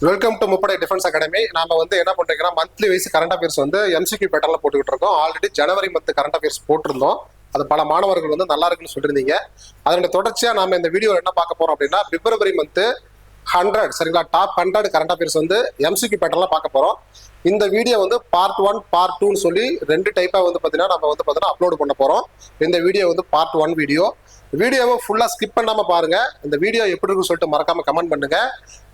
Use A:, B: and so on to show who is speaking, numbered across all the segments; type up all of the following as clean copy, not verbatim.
A: Welcome to முப்படை defence academy. நாம வந்து என்ன பண்றோம்னா மந்த்லி வைஸ் கரண்ட் அஃபேர்ஸ் வந்து எம்சிக்யூ பேட்டர்ல போட்டுக்கிட்டு இருக்கோம். ஆல்ரெடி ஜனவரி மந்த் கரண்ட் அஃபேர்ஸ் போட்டிருந்தோம். அது பல மாணவர்கள் வந்து நல்லா இருக்குன்னு சொல்லியிருந்தீங்க. அதனுடைய தொடர்ச்சியா நாம இந்த வீடியோ என்ன பார்க்க போறோம் அப்படின்னா பிப்ரவரி மந்த் 100 சரிங்களா, டாப் 100 கரண்ட் அஃபேர்ஸ் வந்து எம்சிக்யூ பேட்டர்ல பார்க்க போறோம். இந்த வீடியோ வந்து பார்ட் 1 பார்ட் 2 சொல்லி ரெண்டு டைப்பா வந்து பாத்தீங்கன்னா நம்ம வந்து பாத்தீங்கன்னா அப்லோட் பண்ண போறோம். இந்த வீடியோ வந்து பார்ட் 1 வீடியோவை ஃபுல்லா ஸ்கிப் பண்ணாம பாருங்க. இந்த வீடியோ எப்படி இருக்குன்னு சொல்லிட்டு மறக்காம கமெண்ட் பண்ணுங்க.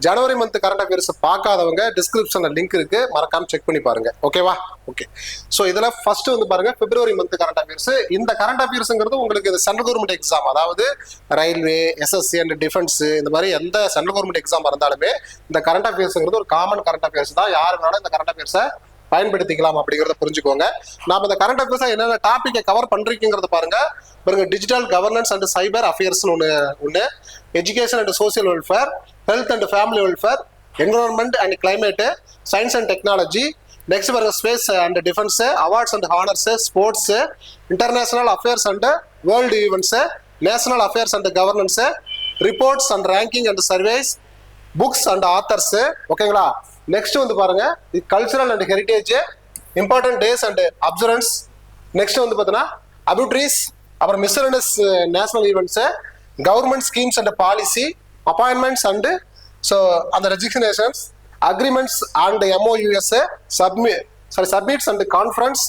A: ஜனவரி மந்த் கரண்ட் அஃபேர்ஸ் பார்க்காதவங்க டிஸ்கிரிப்ஷன்ல லிங்க் இருக்கு, மறக்காம செக் பண்ணி பாருங்க. ஓகேவா? ஓகே. ஸோ இதுல ஃபர்ஸ்ட் வந்து பாருங்க பிப்ரவரி மந்த் கரண்ட் அஃபேர்ஸ். இந்த கரண்ட் அஃபேர்ஸ்ங்கிறது உங்களுக்கு இந்த சென்ட்ரல் கவர்மெண்ட் எக்ஸாம், அதாவது ரயில்வே, எஸ்எஸ்சி அண்ட் டிஃபென்ஸ், இந்த மாதிரி எந்த சென்ட்ரல் கவர்மெண்ட் எக்ஸாம் இருந்தாலுமே இந்த கரண்ட் அஃபேர்ஸ்ங்கிறது ஒரு காமன் கரண்ட் அஃபேர்ஸ் தான். யாரு வேணாலும் இந்த கரண்ட் அஃபேர்ஸை பயன்படுத்திக்கலாம் அப்படிங்கிறத புரிஞ்சுக்கோங்க. நாம இந்த கரண்ட் அஃபேர்ஸ் என்னென்ன டாபிக்கை கவர் பண்றீங்கிறத பாருங்க. Digital governance and cyber affairs ஒன்று, education and social welfare, health and family welfare, environment and climate, science and technology, next பாருங்க space and defence, awards and honours, sports, international affairs and world events, national affairs and governance, reports and ranking and surveys, books and authors. ஓகேங்களா? Next வந்து பாருங்க cultural and heritage, important days and observance. Next வந்து பார்த்தீங்கன்னா obituaries, அப்புறம் miscellaneous national events, government schemes and policy, appointments and so அந்த resignations, agreements and MoUs, summits and conference,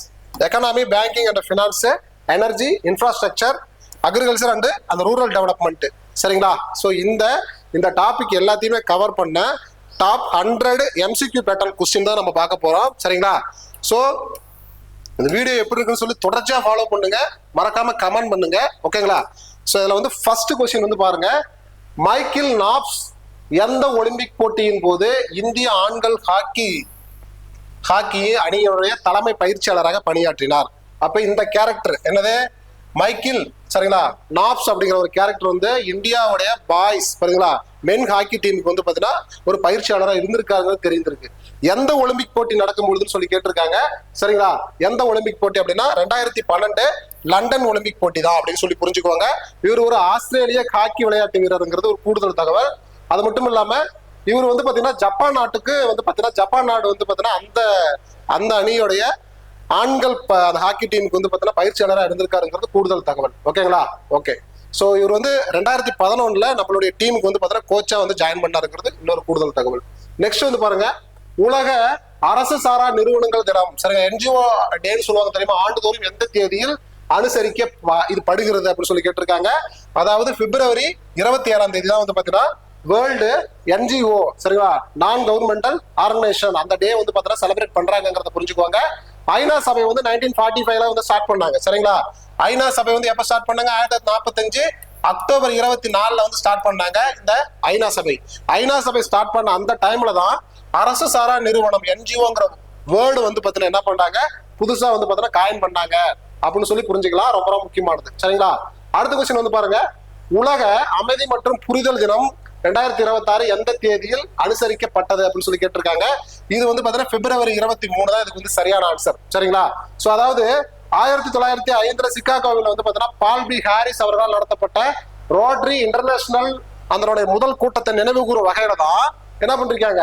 A: economy, banking and finance, energy, infrastructure, agriculture and அந்த rural development. சரிங்களா? So இந்த topic எல்லாத்தையுமே cover பண்ண top 100 MCQ pattern question தான் நம்ம பார்க்க போறோம். சரிங்களா? ஸோ இந்த வீடியோ எப்படி இருக்குன்னு சொல்லி தொடர்ச்சியா ஃபாலோ பண்ணுங்க, மறக்காம கமெண்ட் பண்ணுங்க. ஓகேங்களா? ஸோ இதுல வந்து ஃபர்ஸ்ட் கொஸ்டின் வந்து பாருங்க, மைக்கேல் நாப்ஸ் எந்த ஒலிம்பிக் போட்டியின் போது இந்திய ஆண்கள் ஹாக்கி அணியுடைய தலைமை பயிற்சியாளராக பணியாற்றினார்? அப்ப இந்த கேரக்டர் என்னது? மைக்கேல், சரிங்களா, நாப்ஸ் அப்படிங்கிற ஒரு கேரக்டர் வந்து இந்தியாவுடைய பாய்ஸ் சரிங்களா மென் ஹாக்கி டீமுக்கு வந்து பாத்தீங்கன்னா ஒரு பயிற்சியாளராக இருந்திருக்காருன்னு தெரிந்திருக்கு. எந்த ஒலிம்பிக் போட்டி நடக்கும் பொழுதுன்னு சொல்லி கேட்டிருக்காங்க. சரிங்களா? எந்த ஒலிம்பிக் போட்டி அப்படின்னா 2012 லண்டன் ஒலிம்பிக் போட்டி தான் அப்படின்னு சொல்லி புரிஞ்சுக்குவாங்க. இவர் ஒரு ஆஸ்திரேலிய ஹாக்கி விளையாட்டு வீரருங்கிறது ஒரு கூடுதல் தகவல். அது மட்டும் இல்லாம இவர் வந்து பாத்தீங்கன்னா ஜப்பான் நாட்டுக்கு வந்து பாத்தீங்கன்னா ஜப்பான் நாடு வந்து பாத்தீங்கன்னா அந்த அணியோடைய ஆண்கள் அந்த ஹாக்கி டீமுக்கு வந்து பாத்தீங்கன்னா பயிற்சியாளராக இருந்திருக்காருங்கிறது கூடுதல் தகவல். ஓகேங்களா? ஓகே. ஸோ இவர் வந்து 2011 நம்மளுடைய டீமுக்கு வந்து பாத்தீங்கன்னா கோச்சா வந்து ஜாயின் பண்ணாருங்கிறது இன்னொரு கூடுதல் தகவல். நெக்ஸ்ட் வந்து பாருங்க, உலக அரசு சாரா நிறுவனங்கள் தினம், சரிங்க, என்ஜிஓ டேன்னு சொல்லுவாங்க தெரியுமா, ஆண்டுதோறும் எந்த தேதியில் அனுசரிக்க இது படுகிறது அப்படின்னு சொல்லி கேட்டிருக்காங்க. அதாவது பிப்ரவரி 27ஆம் தேதி தான் வந்து பாத்தீங்கன்னா வேர்ல்டு என்ஜிஓ, சரிங்களா, நான் கவர்மெண்டல் ஆர்கனைசேஷன், அந்த டே வந்து பாத்தீங்கன்னா செலிப்ரேட் பண்றாங்கிறத புரிஞ்சுக்குவாங்க. ஐநா சபை வந்து 1945 வந்து ஸ்டார்ட் பண்ணாங்க. சரிங்களா? ஐநா சபை வந்து எப்ப ஸ்டார்ட் பண்ணாங்க? 1945 அக்டோபர் 24 வந்து ஸ்டார்ட் பண்ணாங்க இந்த ஐநா சபை. ஐநா சபை ஸ்டார்ட் பண்ண அந்த டைம்ல தான் அரசு சாரா நிறுவனம் என்ஜிஓங்கிற வேர்டு வந்து பாத்தீங்கன்னா என்ன பண்ணாங்க, புதுசா வந்து பாத்தீங்கன்னா காயின் பண்ணாங்க அப்படின்னு சொல்லி புரிஞ்சுக்கலாம். ரொம்ப ரொம்ப முக்கியமானது. சரிங்களா? அடுத்த கொஸ்டின் வந்து பாருங்க, உலக அமைதி மற்றும் புரிதல் தினம் 2026 எந்த தேதியில் அனுசரிக்கப்பட்டது அப்படின்னு சொல்லி கேட்டிருக்காங்க. இது வந்து பாத்தீங்கன்னா பிப்ரவரி 23 தான் இதுக்கு வந்து சரியான ஆன்சர். சரிங்களா? சோ அதாவது 1905 சிகாகோவில் வந்து பாத்தீங்கன்னா பால் பி ஹாரிஸ் அவர்களால் நடத்தப்பட்ட ரோட்டரி இன்டர்நேஷனல் அதனுடைய முதல் கூட்டத்தை நினைவு கூறும் வகையில தான் என்ன பண்றாங்க,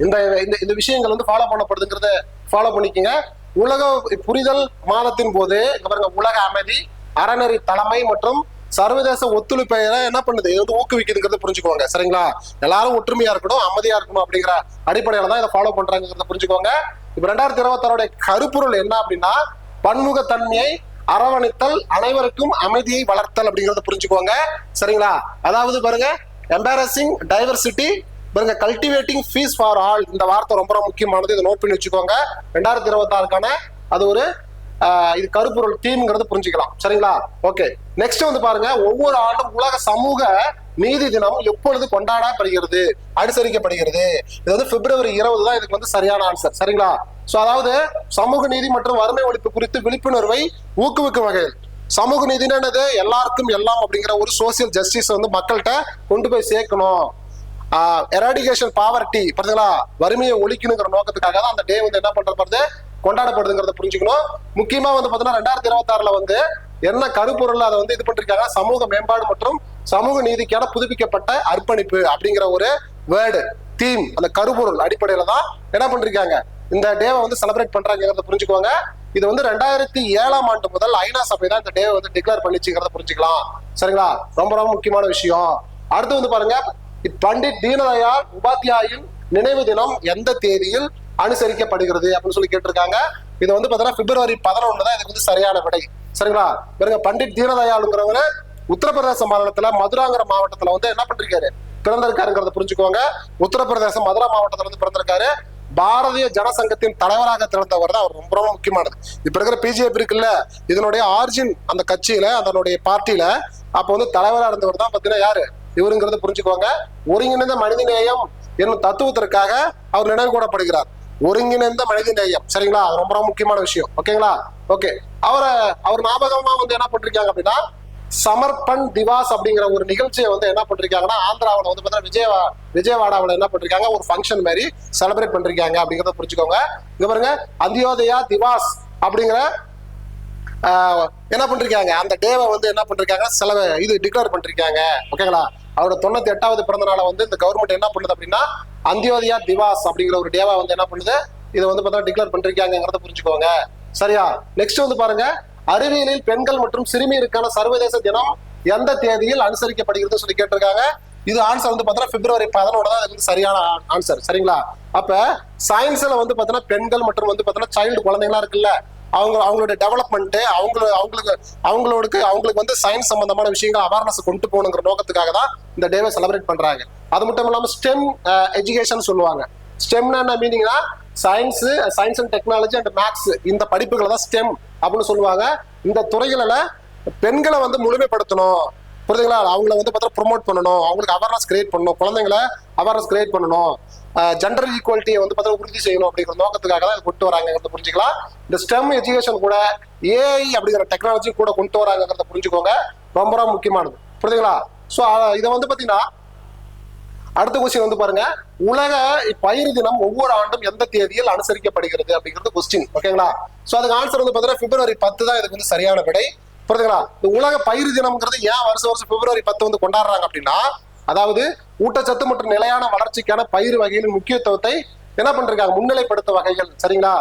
A: இந்த விஷயங்கள் வந்து ஃபாலோ பண்ணப்படுதுங்கிறத ஃபாலோ பண்ணிக்கங்க. உலக புரிதல் மாதத்தின் போது உலக அமைதி, அறநெறி தலைமை மற்றும் சர்வதேச ஒத்துழைப்பை என்ன பண்ணுது, இது வந்து ஊக்குவிக்குதுங்கிறத புரிஞ்சுக்கோங்க. சரிங்களா? எல்லாரும் ஒற்றுமையா இருக்கணும், அமைதியா இருக்கணும் அப்படிங்கிற அடிப்படையில தான் இதை ஃபாலோ பண்றாங்கிறத புரிஞ்சுக்கோங்க. இப்ப 2026 கருப்பொருள் என்ன அப்படின்னா பன்முகத்தன்மையை அரவணைத்தல், அனைவருக்கும் அமைதியை வளர்த்தல் அப்படிங்கறத புரிஞ்சுக்கோங்க. சரிங்களா? அதாவது பாருங்க, எம்பாரசிங் டைவர்சிட்டி, பாருங்க, கல்டிவேட்டிங் பீஸ் ஃபார் ஆல், இந்த வார்த்தை ரொம்ப ரொம்ப முக்கியமானது, இதை நோட் பண்ணி வச்சுக்கோங்க. 2026க்கான அது ஒரு இது கருப்பொருள் தீம்ங்கிறது புரிஞ்சுக்கலாம். சரிங்களா? ஓகே. நெக்ஸ்ட் வந்து பாருங்க, ஒவ்வொரு ஆண்டும் உலக சமூக நீதி தினம் எப்பொழுது கொண்டாடப்படுகிறது, அனுசரிக்கப்படுகிறது? இது வந்து பிப்ரவரி 20 தான் இதுக்கு வந்து சரியான ஆன்சர். சரிங்களா? சோ அதாவது சமூக நீதி மற்றும் வறுமை ஒழிப்பு குறித்து விழிப்புணர்வை ஊக்குவிக்கும் வகையில், சமூக நீதினா என்னது, எல்லாருக்கும் எல்லாம் அப்படிங்கிற ஒரு சோசியல் ஜஸ்டிஸ் வந்து மக்கள்கிட்ட கொண்டு போய் சேர்க்கணும். எராடிகேஷன் பாவர்ட்டி, பார்த்தீங்களா, வறுமையை ஒழிக்கணுங்கிற நோக்கத்துக்காக தான் அந்த டே வந்து என்ன பண்றது கொண்டாடப்படுதுங்கிறத புரிஞ்சுக்கணும். முக்கியமா வந்து பாத்தீங்கன்னா 2026 வந்து என்ன கருப்பொருள் அதை வந்து இது பண்ணிருக்காங்க, சமூக மேம்பாடு மற்றும் சமூக நீதிக்கான புதுப்பிக்கப்பட்ட அர்ப்பணிப்பு அப்படிங்கிற ஒரு வேர்டு தீம், அந்த கருப்பொருள் அடிப்படையில தான் என்ன பண்றாங்க இந்த டேவை வந்து செலிப்ரேட் பண்றாங்கிறத புரிஞ்சுக்கோங்க. இது வந்து 2007ஆம் ஆண்டு முதல் ஐநா சபை தான் இந்த டேவை வந்து டிக்ளேர் பண்ணிச்சுங்கிறத புரிஞ்சுக்கலாம். சரிங்களா? ரொம்ப ரொம்ப முக்கியமான விஷயம். அடுத்து வந்து பாருங்க, பண்டிட் தீனதயாள் உபாத்யாயின் நினைவு தினம் எந்த தேதியில் அனுசரிக்கப்படுகிறது அப்படின்னு சொல்லி கேட்டிருக்காங்க. இது வந்து பாத்தீங்கன்னா பிப்ரவரி 11 தான் இதுக்கு வந்து சரியான விடை. சரிங்களா? பாருங்க, பண்டிட் தீனதயாளுங்கிறவரு உத்தரப்பிரதேச மாநிலத்துல மதுராங்கிற மாவட்டத்துல வந்து என்ன பண்றாரு பிறந்திருக்காருங்கிறத புரிஞ்சுக்கோங்க. உத்தரப்பிரதேசம் மதுரா மாவட்டத்துல வந்து பிறந்திருக்காரு. பாரதிய ஜனசங்கத்தின் தலைவராக திறந்தவர் தான் அவர். ரொம்ப ரொம்ப முக்கியமானது. இப்ப இருக்கிற பிஜேபி இருக்குல்ல, இதனுடைய ஆர்ஜின் அந்த கட்சியில அதனுடைய பார்ட்டியில அப்ப வந்து தலைவராக இருந்தவர் தான் பாத்தீங்கன்னா யாரு இவருங்கிறத புரிஞ்சுக்கோங்க. ஒருங்கிணைந்த மனிதநேயம் என்னும் தத்துவத்திற்காக அவர் நினைவு கூடப்படுகிறார். ஒருங்கிணைந்த மனித நேயம். சரிங்களா? ரொம்ப ரொம்ப முக்கியமான விஷயம். ஓகேங்களா? ஓகே, அவர் ஞாபகமா வந்து என்ன பண்றாங்க அப்படின்னா சமர்ப்பண் திவாஸ் அப்படிங்கிற ஒரு நிகழ்ச்சியை வந்து என்ன பண்றாங்கன்னா ஆந்திராவில் வந்து பார்த்தீங்கன்னா விஜயவாடாவில் என்ன பண்றாங்க ஒரு ஃபங்க்ஷன் மாதிரி செலிப்ரேட் பண்றாங்க அப்படிங்கிறத புரிஞ்சுக்கோங்க. இங்க பாருங்க, அந்தியோதயா திவாஸ் அப்படிங்கிற என்ன பண்றாங்க அந்த டேவை வந்து என்ன பண்றாங்க இது டிக்ளேர் பண்றாங்க. ஓகேங்களா? அவரோட 98வது பிறந்த நாளை வந்து இந்த கவர்மெண்ட் என்ன பண்ணுது அப்படின்னா அந்தியோதயா திவாஸ் அப்படிங்கிற ஒரு டேவை வந்து என்ன பண்ணுது இதை வந்து பார்த்தா டிக்ளேர் பண்றாங்கிறத புரிஞ்சுக்கோங்க. சரியா? நெக்ஸ்ட் வந்து பாருங்க, அறிவியலில் பெண்கள் மற்றும் சிறுமியருக்கான சர்வதேச தினம் எந்த தேதியில் அனுசரிக்கப்படுகிறது சொல்லி கேட்டிருக்காங்க. இது ஆன்சர் வந்து பாத்தீங்கன்னா பிப்ரவரி 11 தான் இது சரியான ஆன்சர். சரிங்களா? அப்ப சயின்ஸ்ல வந்து பாத்தீங்கன்னா பெண்கள் மற்றும் வந்து பாத்தீங்கன்னா சைல்டு குழந்தைங்களா இருக்குல்ல, அவங்களோட டெவலப்மெண்ட் அவங்களுக்கு வந்து சயின்ஸ் சம்பந்தமான விஷயங்கள் அவேர்னஸ் கொண்டு போகணுங்கிற நோக்கத்துக்காக தான் இந்த டேவை செலிப்ரேட் பண்றாங்க. அது மட்டும் இல்லாம ஸ்டெம் எஜுகேஷன் சொல்லுவாங்க. ஸ்டெம்னா என்ன மீனிங்னா science and technology and maths, இந்த படிப்புகளை தான் ஸ்டெம் அப்படின்னு சொல்லுவாங்க. இந்த துறைகளில் பெண்களை வந்து முழுமைப்படுத்தணும். புரியுதுங்களா? அவங்கள வந்து பார்த்தா ப்ரொமோட் பண்ணணும், அவங்களுக்கு அவேர்னஸ் கிரியேட் பண்ணணும், குழந்தைங்களை அவேர்னஸ் கிரியேட் பண்ணணும், ஜெண்டர் ஈக்குவாலிட்டியை வந்து பார்த்தா உறுதி செய்யணும் அப்படிங்கிற நோக்கத்துக்காக தான் கொண்டு வராங்கிறத புரிஞ்சுக்கலாம். இந்த ஸ்டெம் எஜுகேஷன் கூட ஏஐ அப்படிங்கிற டெக்னாலஜி கூட கொண்டு வராங்கிறத புரிஞ்சுக்கோங்க. ரொம்ப ரொம்ப முக்கியமானது. புரியுதுங்களா? ஸோ இதை வந்து பார்த்தீங்கன்னா அடுத்த கொஸ்டின் வந்து பாருங்க, உலக பயிர் தினம் ஒவ்வொரு ஆண்டும் எந்த தேதியில் அனுசரிக்கப்படுகிறது அப்படிங்கிறது கொஸ்டின். ஓகேங்களா? சோ அதுக்கு ஆன்சர் வந்து பாத்தீங்கன்னா பிப்ரவரி 10 தான் இதுக்கு வந்து சரியான விடை. புரியுதுங்களா? இந்த உலக பயிர் தினம்ங்கிறது ஏன் வருஷம் பிப்ரவரி 10 வந்து கொண்டாடுறாங்க அப்படின்னா, அதாவது ஊட்டச்சத்து மற்றும் நிலையான வளர்ச்சிக்கான பயிர் வகைகளின் முக்கியத்துவத்தை என்ன பண்றாங்க முன்னிலைப்படுத்த வகைகள். சரிங்களா?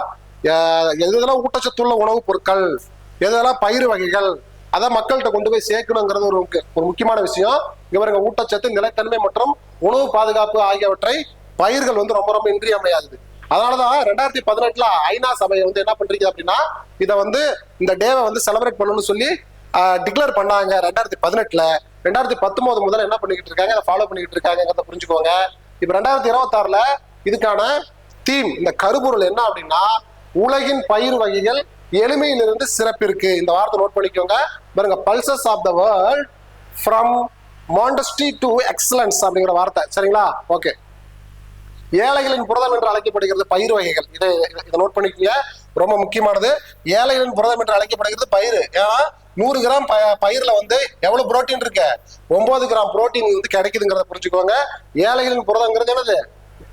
A: எதெல்லாம் ஊட்டச்சத்துள்ள உணவுப் பொருட்கள், எதெல்லாம் பயிர் வகைகள், அதான் மக்கள்கிட்ட கொண்டு போய் சேர்க்கணுங்கிறது ஒரு முக்கியமான விஷயம். இவருங்க ஊட்டச்சத்து, நிலைத்தன்மை மற்றும் உணவு பாதுகாப்பு ஆகியவற்றை பயிர்கள் வந்து ரொம்ப ரொம்ப இன்றியமையாதது. அதனாலதான் 2018 ஐநா சபையை வந்து என்ன பண்றீங்க அப்படின்னா இதை வந்து இந்த டேவை வந்து செலிப்ரேட் பண்ணணும்னு சொல்லி டிக்ளேர் பண்ணாங்க 2018. 2019 முதல்ல என்ன பண்ணிக்கிட்டு இருக்காங்க, அதை ஃபாலோ பண்ணிக்கிட்டு இருக்காங்கிறத புரிஞ்சுக்கோங்க. இப்ப 2026ல இதுக்கான தீம், இந்த கருப்பொருள் என்ன அப்படின்னா உலகின் பயிர் வகைகள் எளிமையிலிருந்து சிறப்பிற்கு. இந்த வார்த்தை நோட் பண்ணிக்கோங்க. பாருங்க, pulses of the world from modesty to excellence அப்படிங்கிற வார்த்தை. சரிங்களா? ஓகே, ஏழைகளின் புரதம் என்று அழைக்கப்படுகிறது பயிர் வகைகள். இதை நோட் பண்ணிக்கோங்க, ரொம்ப முக்கியமானது. ஏழைகளின் புரதம் என்று அழைக்கப்படுகிறது பயிர். ஏன்னா 100 கிராம் பயிர்ல வந்து எவ்வளவு புரோட்டீன் இருக்கு, 9 கிராம் புரோட்டீன் வந்து கிடைக்குதுங்கிறத புரிஞ்சுக்கோங்க. ஏழைகளின் புரதங்கிறது என்னது,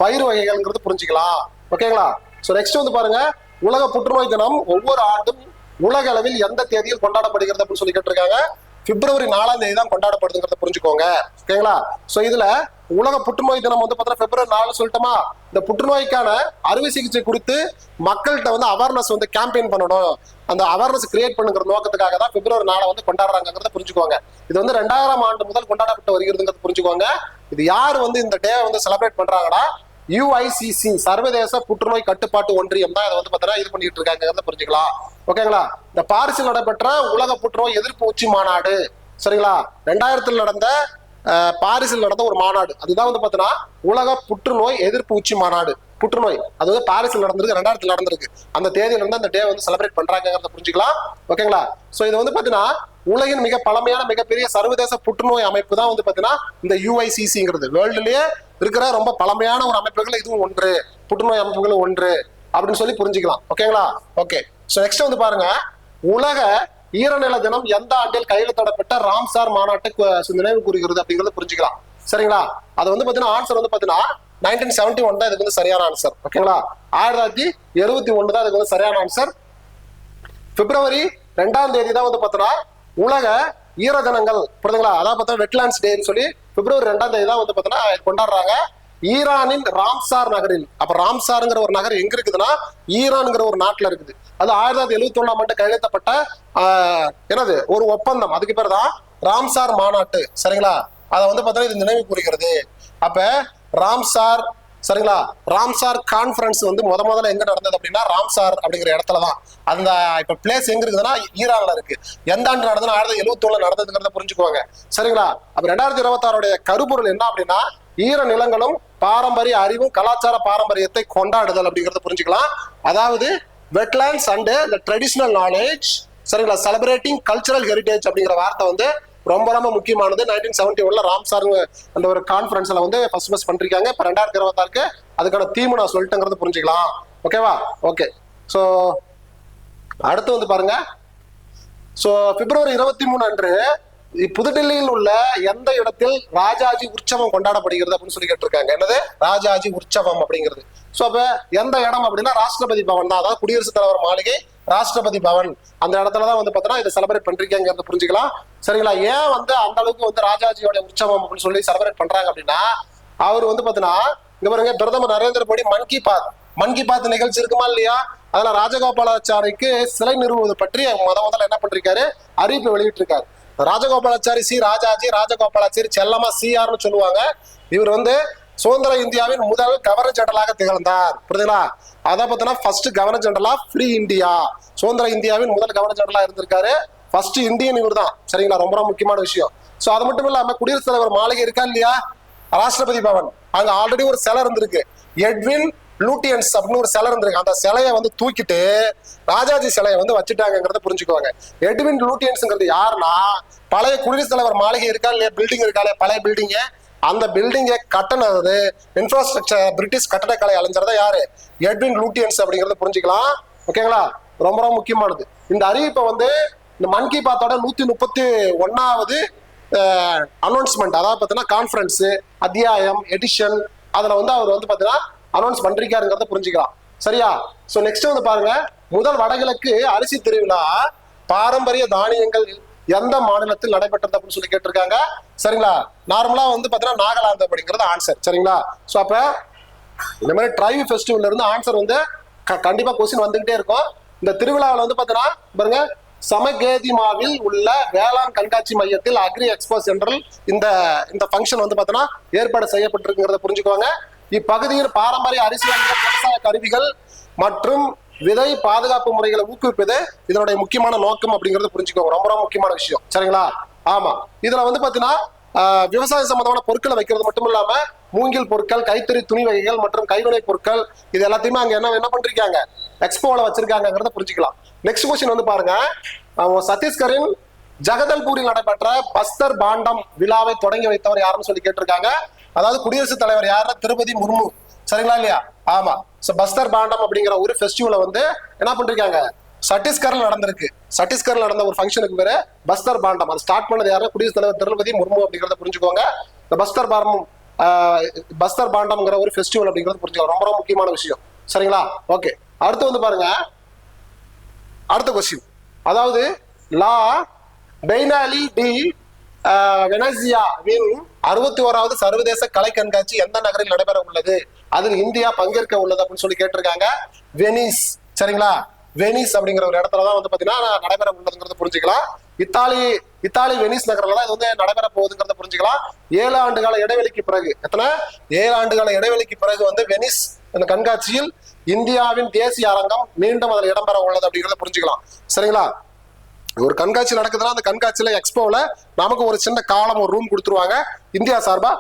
A: பயிர் வகைகள்ங்கிறது புரிஞ்சுக்கலாம். ஓகேங்களா? சோ நெக்ஸ்ட் வந்து பாருங்க, உலக புற்றுநோய் தினம் ஒவ்வொரு ஆண்டும் உலக அளவில் எந்த தேதியில் கொண்டாடப்படுகிறது அப்படின்னு சொல்லி கேட்டிருக்காங்க. பிப்ரவரி 4ஆம் தேதி தான் கொண்டாடப்படுதுங்கிறத புரிஞ்சுக்கோங்க. ஓகேங்களா? சோ இதுல உலக புற்றுநோய் தினம் வந்து பாத்தீங்கன்னா பிப்ரவரி 4 சொல்லிட்டோமா. இந்த புற்றுநோய்க்கான அறுவை சிகிச்சை குறித்து மக்கள்கிட்ட வந்து அவேர்னஸ் வந்து கேம்பெயின் பண்ணணும், அந்த அவேர்னஸ் கிரியேட் பண்ணுங்கிற நோக்கத்துக்காக தான் பிப்ரவரி 4 வந்து கொண்டாடுறாங்கிறத புரிஞ்சுக்கோங்க. இது வந்து 2000ஆம் ஆண்டு முதல் கொண்டாடப்பட்டு வருகிறதுங்கிறத புரிஞ்சுக்கோங்க. இது யார் வந்து இந்த டே வந்து செலிப்ரேட் பண்றாங்கன்னா UICC, சர்வதேச புற்றுநோய் கட்டுப்பாட்டு ஒன்றியம் தான் இதை வந்து பாத்தீங்கன்னா இது பண்ணிட்டு இருக்காங்கிறத புரிஞ்சுக்கலாம். ஓகேங்களா? இந்த பாரிஸில் நடைபெற்ற உலக புற்றுநோய் எதிர்ப்பு உச்சி மாநாடு, சரிங்களா, 2000 நடந்த பாரிஸில் நடந்த ஒரு மாநாடு, அதுதான் வந்து பாத்தீங்கன்னா உலக புற்றுநோய் எதிர்ப்பு உச்சி மாநாடு. புற்றுநோய் அது வந்து பாரிஸில் நடந்திருக்கு, 2000 நடந்திருக்கு. அந்த தேதியில இருந்து அந்த டே வந்து செலிப்ரேட் பண்றாங்கிறத புரிஞ்சுக்கலாம். ஓகேங்களா? சோ இது வந்து பாத்தீங்கன்னா உலகின் மிக பழமையான மிகப்பெரிய சர்வதேச புற்றுநோய் அமைப்பு தான் வந்து பாத்தீங்கன்னா இந்த UICCங்கிறது. வேர்ல்டுலயே இருக்கிற ரொம்ப பழமையான ஒரு அமைப்புகள் இதுவும் ஒன்று, புற்றுநோய் அமைப்புகளும் ஒன்று அப்படின்னு சொல்லி புரிஞ்சுக்கலாம். ஓகேங்களா? ஓகே, சோ நெக்ஸ்ட் வந்து பாருங்க, உலக ஈரநில தினம் எந்த ஆண்டில் கையெழுத்திடப்பட்ட ராம்சார் மாநாட்டை நினைவு கூறுகிறது அப்படிங்கறத புரிஞ்சுக்கலாம். சரிங்களா? அது வந்து பாத்தீங்கன்னா ஆன்சர் வந்து பாத்தீங்கன்னா 1971 தான் இதுக்கு வந்து சரியான ஆன்சர். ஓகேங்களா? 1971 தான் இதுக்கு வந்து சரியான ஆன்சர். பிப்ரவரி 2ஆம் தேதி தான் வந்து பாத்தீங்கன்னா உலக ஈர தினங்கள். புரியுதுங்களா? அதான் பார்த்தா வெட்லாண்ட்ஸ் டேன்னு சொல்லி பிப்ரவரி 2ஆம் தேதி தான் வந்து பாத்தீங்கன்னா கொண்டாடுறாங்க. ஈரானின் ராம்சார் நகரில். அப்ப ராம்சார்ங்கிற ஒரு நகர் எங்க இருக்குதுன்னா ஈரான்ங்கிற ஒரு நாட்டுல இருக்குது. அது 1971 கையெழுத்தப்பட்ட என்னது ஒரு ஒப்பந்தம். அதுக்கு பேர் தான் ராம்சார் மாநாட்டு. சரிங்களா, அதை வந்து பார்த்தீங்கன்னா இது நினைவு கூறுகிறது. அப்ப ராம்சார், சரிங்களா, ராம்சார் கான்ஃபரன்ஸ் வந்து முதல்ல எங்க நடந்தது அப்படின்னா ராம்சார் அப்படிங்கிற இடத்துலதான். அந்த இப்ப பிளேஸ் எங்க இருக்குதுன்னா ஈரான்ல இருக்கு. எந்த ஆண்டு நடந்ததுன்னா 1971 நடந்ததுங்கிறத புரிஞ்சுக்குவாங்க. சரிங்களா, அப்ப 2026 கருப்பொருள் என்ன அப்படின்னா ஈர நிலங்களும் பாரம்பரிய அறிவும் கலாச்சார பாரம்பரியத்தை கொண்டாடுதல் அப்படிங்கறத புரிஞ்சுக்கலாம். அதாவது wetlands and the traditional knowledge, சரிங்களா, செலிப்ரேட்டிங் கல்ச்சரல் ஹெரிடேஜ் அப்படிங்கிற வார்த்தை வந்து ரொம்ப ரொம்ப முக்கியமானது. 1971 ராம்சார் அந்த ஒரு கான்ஃபரன்ஸ்ல வந்து ஃபர்ஸ்ட் பண்ணிருக்காங்க. இப்ப 2026 அதுக்கான தீம் நான் சொல்லிட்டேங்கிறது புரிஞ்சுக்கலாம். ஓகேவா? ஓகே. ஸோ அடுத்து வந்து பாருங்க. ஸோ பிப்ரவரி 23 அன்று புதுடெல்லியில் உள்ள எந்த இடத்தில் ராஜாஜி உற்சவம் கொண்டாடப்படுகிறது அப்படின்னு சொல்லி கேட்டிருக்காங்க. என்னது ராஜாஜி உற்சவம் அப்படிங்கிறது. ஸோ அப்ப எந்த இடம் அப்படின்னா ராஷ்டிரபதி பவன் தான். அதாவது குடியரசுத் தலைவர் மாளிகை, ராஷ்டிரபதி பவன், அந்த இடத்துலதான் வந்து பார்த்தீங்கன்னா இதை செலிப்ரேட் பண்றீங்கிறத புரிஞ்சுக்கலாம். சரிங்களா, ஏன் வந்து அந்த அளவுக்கு வந்து ராஜாஜியோட உற்சவம் அப்படின்னு சொல்லி செலிப்ரேட் பண்றாங்க அப்படின்னா அவர் வந்து பாத்தீங்கன்னா இங்க பாருங்க, பிரதமர் நரேந்திர மோடி மன் கி பாத் நிகழ்ச்சி இருக்குமா இல்லையா, அதனால ராஜகோபாலாச்சாரிக்கு சிலை நிறுவுவது பற்றி முதல்ல என்ன பண்றாரு, அறிவிப்பு வெளியிட்டு இருக்காரு. ராஜகோபாலாச்சாரி சி ராஜாஜி, ராஜகோபாலாச்சாரி செல்லமா சிஆர்னு சொல்லுவாங்க. இவர் வந்து சுதந்திர இந்தியாவின் முதல் கவர்னர் ஜெனரலாக திகழ்ந்தார். புரியுதுங்களா, அதான் பார்த்தீங்கன்னா first governor general of free India. சுதந்திர இந்தியாவின் முதல் கவர்னர் ஜெனரலா இருந்திருக்காரு. ஃபர்ஸ்ட் இந்தியன் இவர் தான். சரிங்களா, ரொம்ப ரொம்ப முக்கியமான விஷயம். ஸோ அது மட்டும் இல்லாம குடியரசுத் தலைவர் மாளிகை இருக்கா இல்லையா, ராஷ்டிரபதி பவன், அங்க ஆல்ரெடி ஒரு சிலை இருந்திருக்கு. எட்வின் லூட்டியன்ஸ் அப்படின்னு ஒரு சிலை இருந்திருக்கு. அந்த சிலையை வந்து தூக்கிட்டு ராஜாஜி சிலையை வந்து வச்சுட்டாங்கிறத புரிஞ்சுக்குவாங்க. எட்வின் லூட்டியன்ஸ்ங்கிறது யாருன்னா பழைய குடியரசுத் தலைவர் மாளிகை இருக்கா இல்லையா, பில்டிங் இருக்கா இல்லையா, பழைய பில்டிங்கு, அந்த பில்டிங்கை கட்டணது இன்ஃப்ராஸ்ட்ரக்சர் பிரிட்டிஷ் கட்டடக்கலை அலைஞர் தான் யாரு, எட்வின் லூட்டியன்ஸ் அப்படிங்கறத புரிஞ்சுக்கலாம். ஓகேங்களா, ரொம்ப ரொம்ப முக்கியமானது. இந்த அறிவிப்பை வந்து இந்த மன் கி பாத்தோட 131வது அனௌன்ஸ்மெண்ட், அதாவது பார்த்தீங்கன்னா கான்ஃபரன்ஸ் அத்தியாயம் எடிஷன், அதுல வந்து அவர் வந்து பார்த்தீங்கன்னா அனௌன்ஸ் பண்றீங்கிறத புரிஞ்சுக்கலாம். சரியா? ஸோ நெக்ஸ்ட் வந்து பாருங்க, முதல் வடகிழக்கு அரிசி திருவிழா பாரம்பரிய தானியங்கள் எந்த மாநிலத்தில் நடைபெற்றது அப்படின்னு சொல்லி கேட்டிருக்காங்க. சரிங்களா, நார்மலா வந்து பாத்தீங்கன்னா நாகாலாந்து அப்படிங்கிறது ஆன்சர். சரிங்களா, ஸோ அப்ப இந்த மாதிரி ட்ரைவ் ஃபெஸ்டிவல்ல இருந்து ஆன்சர் வந்து கண்டிப்பா கொஸ்டின் வந்துகிட்டே இருக்கும். இந்த திருவிழாவில் வந்து பாத்தீங்கன்னா பாருங்க, சமகேதிமாவில் உள்ள வேளாண் கண்காட்சி மையத்தில் அக்ரி எக்ஸ்போ சென்ட்ரல் இந்த ஃபங்க்ஷன் வந்து பாத்தீங்கன்னா ஏற்பாடு செய்யப்பட்டிருக்குங்கிறத புரிஞ்சுக்குவாங்க. இப்பகுதியில் பாரம்பரிய அரசியல் விவசாய கருவிகள் மற்றும் விதை பாதுகாப்பு முறைகளை ஊக்குவிப்பது இதனுடைய முக்கியமான நோக்கம் அப்படிங்கறது புரிஞ்சுக்கோங்க. ரொம்ப ரொம்ப முக்கியமான விஷயம். சரிங்களா, ஆமா, இதுல வந்து பாத்தீங்கன்னா விவசாய சம்பந்தமான பொருட்களை வைக்கிறது மட்டும் இல்லாம மூங்கில் பொருட்கள், கைத்தறி துணி வகைகள் மற்றும் கைவினை பொருட்கள் இது எல்லாத்தையுமே அங்க என்ன பண்றாங்க, எக்ஸ்போல வச்சிருக்காங்கிறத புரிஞ்சுக்கலாம். நெக்ஸ்ட் கொஸ்டின் வந்து பாருங்க, சத்தீஸ்கரின் ஜகதல்பூரில் நடைபெற்ற பஸ்தர் பாண்டம் விழாவை தொடங்கி வைத்தவர் யாருன்னு சொல்லி கேட்டிருக்காங்க. அதாவது குடியரசுத் தலைவர் யாருன்னா திரௌபதி முர்மு. சரிங்களா இல்லையா? ஆமா. பஸ்தர் பாண்டம் அப்படிங்கிற ஒரு ஃபெஸ்டிவலை வந்து என்ன பண்றாங்க, சத்தீஸ்கர்ல நடந்திருக்கு. சத்தீஸ்கர்ல நடந்த ஒரு ஃபங்க்ஷனுக்கு பேரு பஸ்தர் பாண்டம். அது ஸ்டார்ட் பண்ணது யாரு, குடியரசுத் தலைவர் திரௌபதி முர்மு அப்படிங்கிறத புரிஞ்சுக்கோங்க. இந்த பஸ்தர் பாண்டம்ங்கிற ஒரு ஃபெஸ்டிவல் அப்படிங்கிறது புரிஞ்சுக்கலாம். ரொம்ப ரொம்ப முக்கியமான விஷயம். சரிங்களா, ஓகே. அடுத்து வந்து பாருங்க, அடுத்த கொஸ்டின், அதாவது லா பெய்னாலி டி வெனசியாவின் 61வது சர்வதேச கலை கண்காட்சி எந்த நகரில் நடைபெற உள்ளது, அதில் இந்தியா பங்கேற்க உள்ளது அப்படின்னு சொல்லி கேட்டிருக்காங்க. வெனிஸ். சரிங்களா, வெனிஸ் அப்படிங்கிற ஒரு இடத்துலதான் வந்து பாத்தீங்கன்னா நடைபெற உள்ளதுங்கிறத புரிஞ்சுக்கலாம். இத்தாலி வெனிஸ் நகர்ல தான் இது வந்து நடைபெற போகுதுங்கிறத புரிஞ்சுக்கலாம். 7 ஆண்டுகால இடைவெளிக்கு பிறகு, எத்தனை 7 ஆண்டுகால இடைவெளிக்கு பிறகு வந்து வெனிஸ் இந்த கண்காட்சியில் இந்தியாவின் தேசிய அரங்கம் மீண்டும் அதில் இடம்பெற உள்ளது அப்படிங்கிறத புரிஞ்சுக்கலாம். சரிங்களா, ஒரு கண்காட்சி நடக்குதுன்னா அந்த கண்காட்சியில எக்ஸ்போல நமக்கு ஒரு சின்ன காலம் ஒரு ரூம் கொடுத்துருவாங்க இந்தியா சார்பா.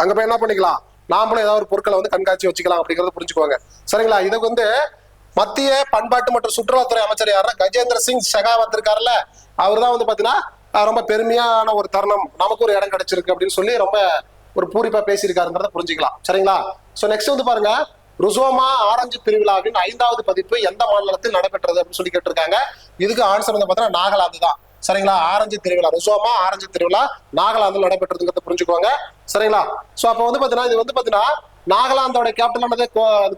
A: அங்க போய் என்ன பண்ணிக்கலாம், நாமளும் ஏதாவது ஒரு பொருட்களை வந்து கண்காட்சி வச்சுக்கலாம் அப்படிங்கறத புரிஞ்சுக்குவாங்க. சரிங்களா, இதுக்கு வந்து மத்திய பண்பாட்டு மற்றும் சுற்றுலாத்துறை அமைச்சர் யாருன்னா கஜேந்திர சிங் ஷெகாவத் இருக்காருல்ல, அவர் தான் வந்து பாத்தீங்கன்னா ரொம்ப பெருமையான ஒரு தருணம், நமக்கு ஒரு இடம் கிடைச்சிருக்கு அப்படின்னு சொல்லி ரொம்ப ஒரு பூரிப்பா பேசியிருக்காருங்கிறத புரிஞ்சுக்கலாம். சரிங்களா, சோ நெக்ஸ்ட் வந்து பாருங்க, ருசோமா ஆரஞ்சு திருவிழாவின் 5வது பதிப்பு எந்த மாநிலத்தில் நடைபெற்றது அப்படின்னு சொல்லி கேட்டிருக்காங்க. இதுக்கு ஆன்சர் வந்து பாத்தீங்கன்னா நாகாலாந்து தான். சரிங்களா, ஆரஞ்சு திருவிழா, ருசோமா ஆரஞ்சு திருவிழா நாகாலாந்துல நடைபெற்றதுங்கிறத புரிஞ்சுக்குவாங்க. சரிங்களா, சோ அப்ப வந்து பாத்தீங்கன்னா இது வந்து பாத்தீங்கன்னா நாகாலாந்தோட கேபிட்டல்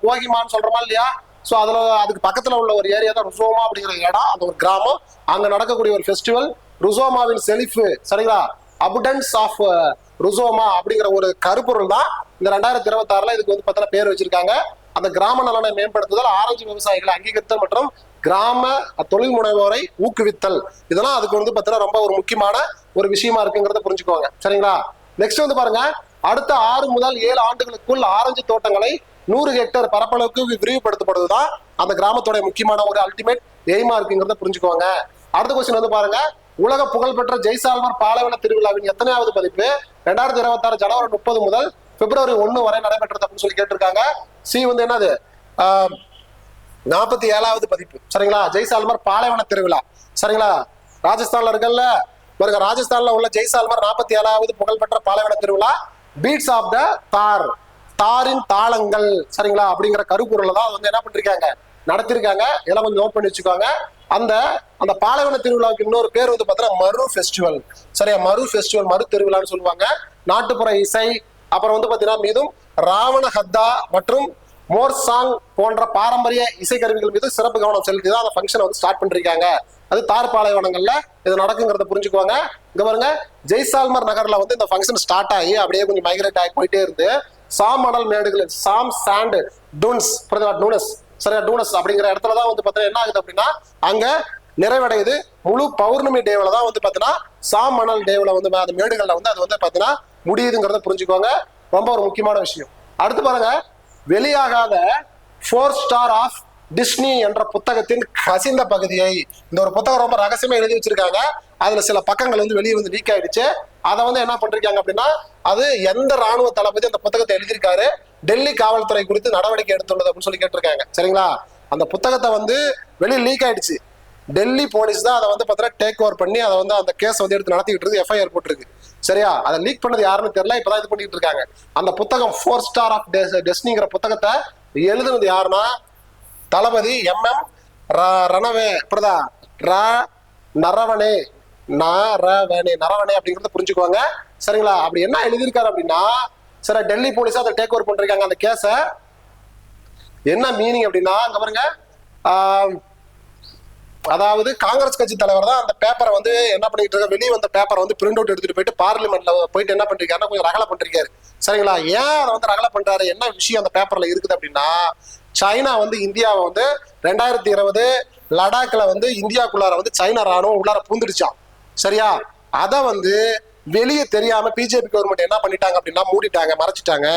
A: கோஹிமான்னு சொல்றோமா இல்லையா, சோ அதுக்கு பக்கத்துல உள்ள ஒரு ஏரியா தான் ருசோமா அப்படிங்கிற இடம், அந்த ஒரு கிராமம். அங்க நடக்கக்கூடிய ஒரு ஃபெஸ்டிவல் ருசோமாவின் செழிப்பு. சரிங்களா, அபுடன்ஸ் ஆஃப் ருசோமா அப்படிங்கிற ஒரு கருப்பொருள் தான் இந்த 2026 இதுக்கு வந்து பார்த்தா பேர் வச்சிருக்காங்க. அந்த கிராம நலனை மேம்படுத்துதல், ஆரஞ்சு விவசாயிகளை அங்கீகரித்தல் மற்றும் கிராம தொழில் முனைவோரை ஊக்குவித்தல், இதெல்லாம் அதுக்கு வந்து பார்த்தீங்கன்னா ரொம்ப ஒரு முக்கியமான ஒரு விஷயமா இருக்குங்கிறத புரிஞ்சுக்கோங்க. சரிங்களா? நெக்ஸ்ட் வந்து பாருங்க, அடுத்த 6 முதல் 7 ஆண்டுகளுக்குள் ஆரஞ்சு தோட்டங்களை 100 ஹெக்டேர் பரப்பளவுக்கு விரிவுபடுத்தப்படுவதுதான் அந்த கிராமத்தோட முக்கியமான ஒரு அல்டிமேட் எய்மா இருக்குங்கிறத புரிஞ்சுக்கோங்க. அடுத்த கொஸ்டின் வந்து பாருங்க, உலக புகழ்பெற்ற ஜெய்சால்மர் பாலைவன திருவிழாவின் எத்தனையாவது பதிப்பு 2026 ஜனவரி 30 முதல் பிப்ரவரி 1 வரை நடைபெற்றது அப்படின்னு சொல்லி கேட்டிருக்காங்க. சி வந்து என்னது 47வது பதிப்பு. சரிங்களா? ஜெய்சால்மர் பாலைவன திருவிழா. சரிங்களா? ராஜஸ்தான்ல இருக்குல்ல பாருங்க, ராஜஸ்தான்ல உள்ள ஜெய்சால்மர் 47வது புகழ்பெற்ற பாலைவன திருவிழா பீட்ஸ் ஆஃப் த தார், தாரின் தாளங்கள், சரிங்களா, அப்படிங்கிற கருப்பொருள் தான் வந்து என்ன பண்ணிருக்காங்க, நடத்திருக்காங்க. இதெல்லாம் கொஞ்சம் நோட் பண்ணி வச்சுக்கோங்க. அந்த அந்த பாலைவன திருவிழாவுக்கு இன்னொரு பேர் வந்து பார்த்தீங்கன்னா மரு ஃபெஸ்டிவல். சரியா? மரு ஃபெஸ்டிவல், மரு திருவிழான்னு சொல்லுவாங்க. நாட்டுப்புற இசை, அப்புறம் வந்து பார்த்தீங்கன்னா மீதும் ராவண ஹத்தா மற்றும் மோர்சாங் போன்ற பாரம்பரிய இசைக்கருவிகள் மீது சிறப்பு கவனம் செலுத்தி தான் அந்த ஃபங்க்ஷனை வந்து ஸ்டார்ட் பண்ணிருக்காங்க. அது தார் பாலைவனங்கள்ல இது நடக்குங்கிறத புரிஞ்சுக்குவாங்க. இங்க பாருங்க, ஜெய்சால்மர் நகர்ல வந்து இந்த ஃபங்க்ஷன் ஸ்டார்ட் ஆகி அப்படியே கொஞ்சம் மைக்ரேட் ஆகி போயிட்டே இருந்து சாம் மணல் மேடுகள், சாம் சாண்ட் டூன்ஸ், டூனஸ், சரியா, டூனஸ் அப்படிங்கிற இடத்துலதான் வந்து பார்த்தீங்கன்னா என்ன ஆகுது அப்படின்னா அங்க நிறைவடையுது. முழு பௌர்ணமி டேவில தான் வந்து பார்த்தீங்கன்னா சாம் மணல் டேவில வந்து அந்த மேடுகள்ல வந்து அது வந்து பார்த்தீங்கன்னா முடியுதுங்கிறத புரிஞ்சுக்கோங்க. ரொம்ப ஒரு முக்கியமான விஷயம். அடுத்து பாருங்க, வெளியாகாத 4 ஸ்டார் ஆஃப் டிஸ்னி என்ற புத்தகத்தின் கசிந்த பகுதியை, இந்த ஒரு புத்தகம் ரொம்ப ரகசியமா எழுதி வச்சிருக்காங்க. அதுல சில பக்கங்கள் வந்து வெளியே வந்து லீக் ஆயிடுச்சு. அதை வந்து என்ன பண்றாங்க அப்படின்னா, அது எந்த ராணுவ தளபதி அந்த புத்தகத்தை எழுதியிருக்காரு, டெல்லி காவல்துறை குறித்து நடவடிக்கை எடுத்துள்ளது அப்படின்னு சொல்லி கேட்டிருக்காங்க. சரிங்களா? அந்த புத்தகத்தை வந்து வெளியே லீக் ஆயிடுச்சு. டெல்லி போலீஸ் தான் அதை வந்து பார்த்தீங்கன்னா டேக் ஓவர் பண்ணி அதை வந்து அந்த கேஸ் வந்து எடுத்து நடத்திக்கிட்டு இருக்கு, எஃப்ஐஆர் போட்டிருக்கு. சரியா? அதை லீக் பண்ணது யாருன்னு தெரியல, இப்பதான் இது பண்ணிட்டு இருக்காங்க. அந்த புத்தகம் 4 ஸ்டார் ஆஃப் டெஸ்னிங்கிற புத்தகத்தை எழுதுனது யாருன்னா தளபதி MM ரணவே, இப்படிதான் நரவணே அப்படிங்கறத புரிஞ்சுக்குவாங்க. சரிங்களா? அப்படி என்ன எழுதியிருக்காரு அப்படின்னா, சரி, டெல்லி போலீஸ் அதை டேக் ஓவர் பண்றாங்க அந்த கேஸ. என்ன மீனிங் அப்படின்னா, அங்க பாருங்க, அதாவது காங்கிரஸ் கட்சி தலைவர் தான் அந்த பேப்பரை வந்து என்ன பண்ணிட்டு இருக்க, வெளியே வந்த பேப்பரை வந்து பிரிண்ட் அவுட் எடுத்துட்டு போயிட்டு பார்லிமெண்ட்ல போயிட்டு என்ன பண்ணிருக்காருன்னா கொஞ்சம் ரகலை பண்ணிருக்காரு. சரிங்களா? ஏன் அதை வந்து ரகலை பண்றாரு, என்ன விஷயம் அந்த பேப்பர்ல இருக்குது அப்படின்னா, சைனா வந்து இந்தியாவை வந்து 2020 லடாக்ல வந்து இந்தியாக்குள்ளார வந்து சைனா ராணுவம் உள்ளார பூந்துடுச்சான். சரியா? அதை வந்து வெளியே தெரியாம பிஜேபி கவர்மெண்ட் என்ன பண்ணிட்டாங்க அப்படின்னா மூடிட்டாங்க, மறைச்சிட்டாங்க.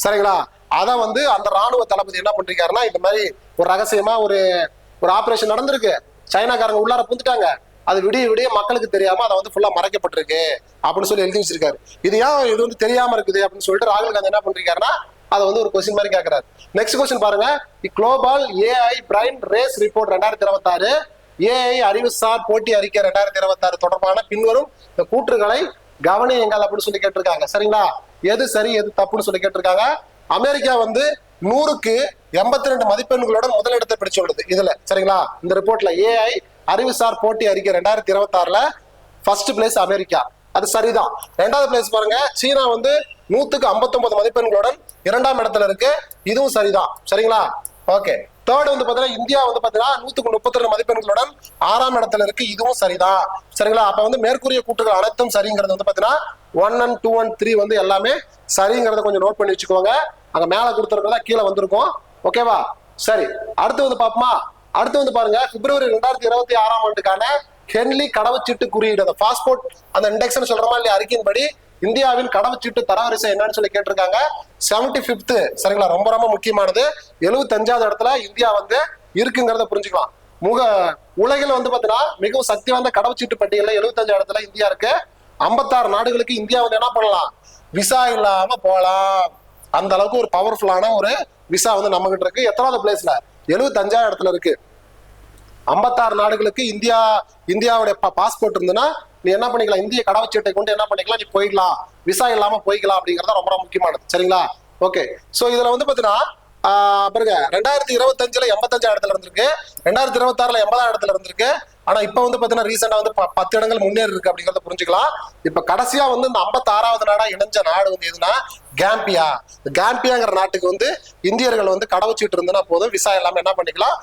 A: சரிங்களா? அதை வந்து அந்த ராணுவ தளபதி என்ன பண்றாருன்னா, இந்த மாதிரி ஒரு ரகசியமா ஒரு ஆபரேஷன் நடந்திருக்கு, சைனாக்காரங்க உள்ளார புந்துட்டாங்க, அது விடிய விடிய மக்களுக்கு தெரியாம அதை வந்து ஃபுல்லா மறைக்கப்பட்டிருக்கு அப்படின்னு சொல்லி எழுதி வச்சிருக்காரு. இது ஏன் இது வந்து தெரியாம இருக்குது அப்படின்னு சொல்லிட்டு ராகுல் காந்தி என்ன பண்றாருன்னா அதை வந்து ஒரு கொஸ்டின் மாதிரி கேட்கிறாரு. நெக்ஸ்ட் கொஸ்டின் பாருங்க, global AI brain race report 2026, AI அறிவுசார் போட்டி அறிக்கை 2026 தொடர்பான பின்வரும் இந்த கூற்றுகளை கவனியுங்கள் அப்படின்னு சொல்லி கேட்டிருக்காங்க. சரிங்களா? எது சரி எது தப்புன்னு சொல்லி கேட்டிருக்காங்க. அமெரிக்கா வந்து 100க்கு 82 மதிப்பெண்களுடன் முதலிடத்தை பிடிச்சுள்ளது இதுல. சரிங்களா? இந்த ரிப்போர்ட்ல AI அறிவுசார் போட்டி அறிக்கை 2026ல ஃபர்ஸ்ட் பிளேஸ் அமெரிக்கா, அது சரிதான். 2வது பிளேஸ் பாருங்க, சீனா வந்து 100க்கு 59 மதிப்பெண்களுடன் 2ஆம் இடத்துல இருக்கு, இதுவும் சரிதான். சரிங்களா? ஓகே. தேர்ட் வந்து பாத்தீங்கன்னா இந்தியா வந்து பாத்தீங்கன்னா 100க்கு 32 மதிப்பெண்களுடன் 6ஆம் இடத்துல இருக்கு, இதுவும் சரிதான். சரிங்களா? அப்ப வந்து மேற்கூறிய கூற்றுகள் அனைத்தும் சரிங்கிறது வந்து பாத்தீங்கன்னா 1 and 2 and 3 வந்து எல்லாமே சரிங்கிறத கொஞ்சம் நோட் பண்ணி வச்சுக்கோங்க. அங்க மேல கொடுத்துருக்கிறதா கீழே வந்திருக்கும். ஓகேவா? சரி, அடுத்து வந்து பாப்போமா. அடுத்து வந்து பாருங்க, பிப்ரவரி 2026ஆம் ஆண்டுக்கான ஹென்லி கடவுச்சீட்டு குறியீடு, அந்த பாஸ்போர்ட் அந்த இண்டெக்ஸ்னு சொல்றமா இல்லையா, அறிக்கையின்படி இந்தியாவின் கடவுச்சீட்டு தரவரிசை என்னன்னு சொல்லி கேட்டிருக்காங்க. 75th. சரிங்களா? ரொம்ப ரொம்ப முக்கியமானது. 75வது இடத்துல இந்தியா வந்து இருக்குங்கிறத புரிஞ்சுக்கலாம். உலகில் வந்து பாத்தீங்கன்னா மிகவும் சக்தி வாய்ந்த கடவுச்சீட்டு பட்டியல 75 இடத்துல இந்தியா இருக்கு. 56 நாடுகளுக்கு இந்தியா வந்து என்ன பண்ணலாம், விசா இல்லாம போலாம். அந்த அளவுக்கு ஒரு பவர்ஃபுல்லான ஒரு விசா வந்து நம்ம கிட்ட இருக்கு. எத்தனாவது பிளேஸ்ல, 75வது இடத்துல இருக்கு. 56 நாடுகளுக்கு இந்தியாவுடைய பாஸ்போர்ட் இருந்ததுன்னா நீ என்ன பண்ணிக்கலாம், இந்திய கடவுச்சீட்டை கொண்டு என்ன பண்ணிக்கலாம், நீ போயிடலாம், விசா இல்லாம போய்க்கலாம் அப்படிங்கறது ரொம்ப முக்கியமானது. சரிங்களா? ஓகே. சோ இதுல வந்து பாத்தீங்கன்னா பாருங்க, 2025ல 85 இடத்துல இருந்திருக்கு, 2026ல 80 இடத்துல இருந்திருக்கு. ஆனா இப்ப வந்து பாத்தீங்கன்னா ரீசெண்டா வந்து 10 இடங்கள் முன்னேறி இருக்கு அப்படிங்கறத புரிஞ்சுக்கலாம். இப்ப கடைசியா வந்து இந்த 56வது நாடா இணைஞ்ச நாடு வந்து எதுனா கேம்பியா. கேம்பியாங்கிற நாட்டுக்கு வந்து இந்தியர்கள் வந்து கடவுச்சீட்டு இருந்ததுன்னா போதும், விசா எல்லாமே என்ன பண்ணிக்கலாம்,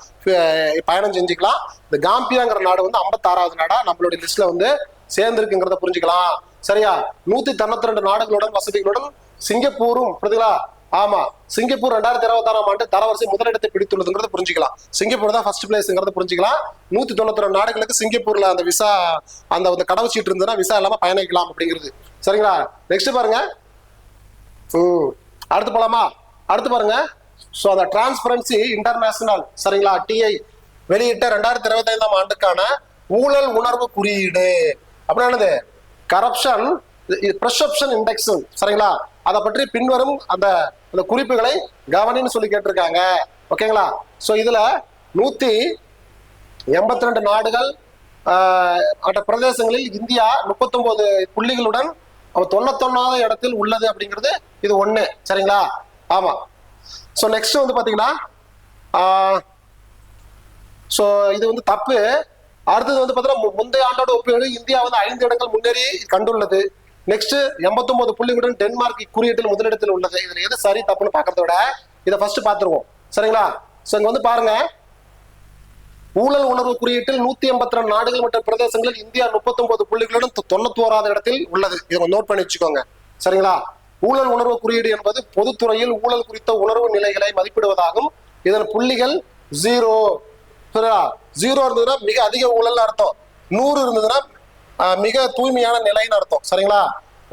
A: பயணம் செஞ்சுக்கலாம். இந்த காம்பியாங்கிற நாடு வந்து 56வது நாடா நம்மளுடைய லிஸ்ட்ல வந்து சேர்ந்திருக்குங்கிறத புரிஞ்சுக்கலாம். சரியா? 192 நாடுகளுடன் வசதிகளுடன் சிங்கப்பூரும் புரியுதுங்களா? ஆமா, சிங்கப்பூர் 2026ஆம் ஆண்டு தரவரிசை முதலிடத்தை பிடித்துள்ளதுங்கிறத புரிஞ்சுக்கலாம். சிங்கப்பூர் தான் ஃபர்ஸ்ட் பிளேஸ்ங்கிறத புரிஞ்சுக்கலாம். 192 நாடுகளுக்கு சிங்கப்பூர்ல அந்த விசா அந்த கடவுச்சீட்டு இருந்ததுன்னா விசா இல்லாம பயணிக்கலாம் அப்படிங்கிறது. சரிங்களா? நெக்ஸ்ட் பாருங்க. அடுத்து போலாமா? அடுத்து பாருங்க. ஸோ அந்த டிரான்ஸ்பரன்சி இன்டர்நேஷனல் சரிங்களா டிஐ வெளியிட்ட 2025ஆம் ஆண்டுக்கான ஊழல் உணர்வு குறியீடு அப்படின்னா கரப்ஷன் பெர்செப்ஷன் இண்டெக்ஸ் சரிங்களா, அதை பற்றி பின்வரும் அந்த குறிப்புகளை கவனின்னு சொல்லி கேட்டிருக்காங்க. ஓகேங்களா? ஸோ இதுல 182 நாடுகள் மற்ற பிரதேசங்களில் இந்தியா 39 புள்ளிகளுடன் 91வது இடத்தில் உள்ளது அப்படிங்கிறது இது ஒண்ணு. சரிங்களா? ஆமா. ஸோ நெக்ஸ்ட் வந்து பாத்தீங்கன்னா ஸோ இது வந்து தப்பு. அடுத்தது வந்து பாத்தீங்கன்னா முந்தைய ஆண்டோட ஒப்பீடு இந்தியா வந்து 5 இடங்கள் முன்னேறி கண்டுள்ளது. நெக்ஸ்ட் 89 புள்ளிகளுடன் டென்மார்க் குறியீட்டில் முதலிடத்தில் உள்ளது. இதுல எது சரி தப்புன்னு பாக்குறத விட இதை ஃபர்ஸ்ட் பாத்துருவோம். சரிங்களா? ஸோ இங்க வந்து பாருங்க, ஊழல் உணர்வு குறியீட்டில் 182 நாடுகள் மற்றும் பிரதேசங்களில் இந்தியா 39 புள்ளிகளுடன் 91வது இடத்தில் உள்ளது. இதை நோட் பண்ணி வச்சுக்கோங்க. சரிங்களா? ஊழல் உணர்வு குறியீடு என்பது பொதுத்துறையில் ஊழல் குறித்த உணர்வு நிலைகளை மதிப்பிடுவதாகும். இதன் புள்ளிகள் 0 இருந்ததுன்னா மிக அதிக ஊழல் அர்த்தம், 100 இருந்ததுன்னா மிக தூய்மையான நிலைன்னு அர்த்தம். சரிங்களா?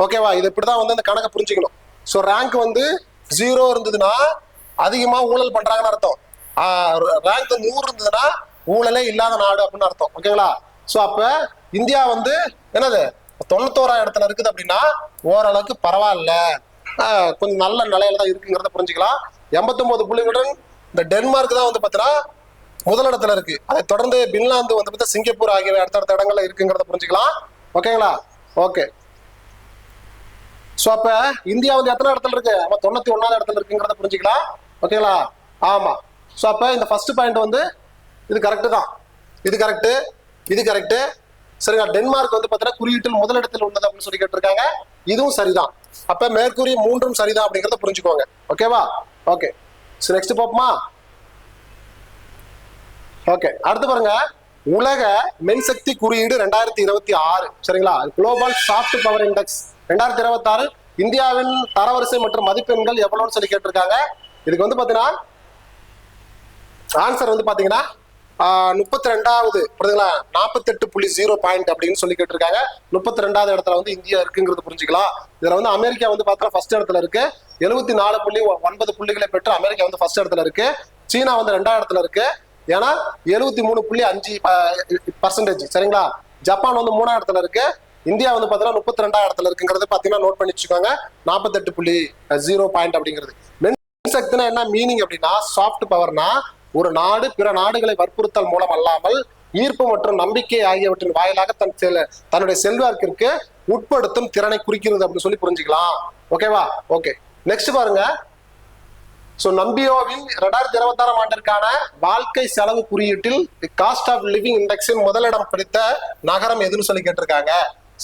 A: ஓகேவா? இது இப்படிதான் வந்து அந்த கணக்கை புரிஞ்சுக்கணும். ஸோ ரேங்க் வந்து 0 இருந்ததுன்னா அதிகமா ஊழல் பண்றாங்கன்னு அர்த்தம். ரேங்க் 100 இருந்ததுன்னா ஊழலே இல்லாத நாடு அப்படின்னு அர்த்தம். ஓகேங்களா? ஸோ அப்ப இந்தியா வந்து என்னது 91ஆம் இடத்துல இருக்குது அப்படின்னா ஓரளவுக்கு பரவாயில்ல, கொஞ்சம் நல்ல நிலையில தான் இருக்குங்கிறத புரிஞ்சுக்கலாம். 89 புள்ளிகளுடன் இந்த டென்மார்க் தான் வந்து பார்த்தீங்கன்னா முதலிடத்துல இருக்கு. அதை தொடர்ந்து பின்லாந்து வந்து பார்த்தா சிங்கப்பூர் ஆகியவை அடுத்தடுத்த இடங்கள்ல இருக்குங்கிறத புரிஞ்சுக்கலாம். ஓகேங்களா? ஓகே. ஸோ அப்ப இந்தியா வந்து எத்தனை இடத்துல இருக்கு? 91வது இடத்துல இருக்குங்கிறத புரிஞ்சுக்கலாம். ஓகேங்களா? ஆமா. ஸோ அப்ப இந்த ஃபர்ஸ்ட் பாயிண்ட் வந்து இது கரெக்ட் தான், இது கரெக்ட், இது கரெக்ட். சரிங்களா? டென்மார்க் வந்து பார்த்தீங்கன்னா குறியீட்டில் முதலிடத்தில் உள்ளது அப்படின்னு சொல்லி கேட்டிருக்காங்க. இதுவும் சரிதான். அப்ப மேற்கூறிய மூன்றும் சரிதான் அப்படிங்கிறத புரிஞ்சுக்கோங்க. ஓகேவா? ஓகே. ஸோ நெக்ஸ்ட் பார்ப்போமா? ஓகே. அடுத்து பாருங்க, உலக மென்சக்தி குறியீடு 2026. சரிங்களா? குளோபல் சாஃப்ட் பவர் இண்டெக்ஸ் 2026 இந்தியாவின் தரவரிசை மற்றும் மதிப்பெண்கள் எவ்வளவுன்னு சொல்லி கேட்டிருக்காங்க. இதுக்கு வந்து பாத்தீங்கன்னா ஆன்சர் வந்து பாத்தீங்கன்னா 32வது 48.0 பாயிண்ட் அப்படின்னு சொல்லி கேட்டிருக்காங்க. 32வது இடத்துல வந்து இந்தியா இருக்குங்கிறது புரிஞ்சுக்கலாம். இதுல வந்து அமெரிக்கா வந்து பார்த்தா ஃபர்ஸ்ட் இடத்துல இருக்கு, 74.9 புள்ளிகளை பெற்று அமெரிக்கா வந்து ஃபர்ஸ்ட் இடத்துல இருக்கு. சீனா வந்து 2வது இடத்துல இருக்கு, ஏன்னா 73.5%. சரிங்களா? ஜப்பான் வந்து 3வது இடத்துல இருக்கு. இந்தியா வந்து பாத்தீங்கன்னா 32வது இடத்துல இருக்குங்கிறது பாத்தீங்கன்னா நோட் பண்ணி வச்சுக்கோங்க. 48.0 பாயிண்ட் அப்படிங்கிறது. மென்சக்தினா என்ன மீனிங் அப்படின்னா, சாஃப்ட் பவர்னா ஒரு நாடு பிற நாடுகளை வற்புறுத்தல் மூலம் அல்லாமல் ஈர்ப்பு மற்றும் நம்பிக்கை ஆகியவற்றின் வாயிலாக தன்னுடைய செல்வாக்கிற்கு உட்படுத்தும் திறனை குறிக்கிறது அப்படின்னு சொல்லி புரிஞ்சுக்கலாம். ஓகேவா? ஓகே. நெக்ஸ்ட் பாருங்க. ஸோ நம்பியோவின் 2026ஆம் ஆண்டிற்கான வாழ்க்கை செலவு குறியீட்டில் காஸ்ட் ஆஃப் லிவிங் இண்டெக்ஸின் முதலிடம் பிடித்த நகரம் எதுன்னு சொல்லி கேட்டிருக்காங்க.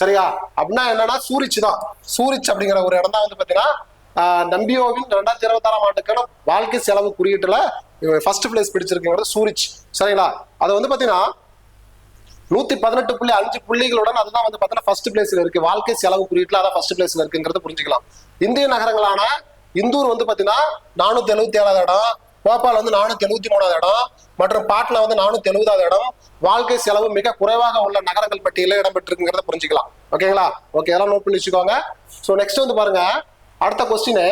A: சரியா? அப்படின்னா என்னன்னா சூரிச் தான். சூரிச் அப்படிங்கிற ஒரு இடம் தான் வந்து பாத்தீங்கன்னா நம்பியோவின் 2026ஆம் ஆண்டுக்கான வாழ்க்கை செலவு குறியீட்டுல ஃபர்ஸ்ட் பிளேஸ் பிடிச்சிருக்குங்கிறது சூரிச். சரிங்களா? அது வந்து பாத்தீங்கன்னா 118.5 புள்ளிகளுடன் அதுதான் வந்து பாத்தீங்கன்னா ஃபர்ஸ்ட் பிளேஸ்ல இருக்கு. வாழ்க்கை செலவு குறியீட்டுல அதான் ஃபர்ஸ்ட் பிளேஸ்ல இருக்குங்கிறத புரிஞ்சுக்கலாம். இந்திய நகரங்களான இந்தூர் வந்து பாத்தீங்கன்னா 477வது இடம், போபால் வந்து 473வது இடம் மற்றும் பாட்னா வந்து 470வது இடம் வாழ்க்கை செலவு மிக குறைவாக உள்ள நகரங்கள் பட்டியலில் இடம்பெற்றிருக்குங்கிறத புரிஞ்சுக்கலாம். ஓகேங்களா? ஓகே, எல்லாம் நோட் பண்ணி வச்சுக்கோங்க. ஸோ நெக்ஸ்ட் வந்து பாருங்க, அடுத்த கொஸ்டின்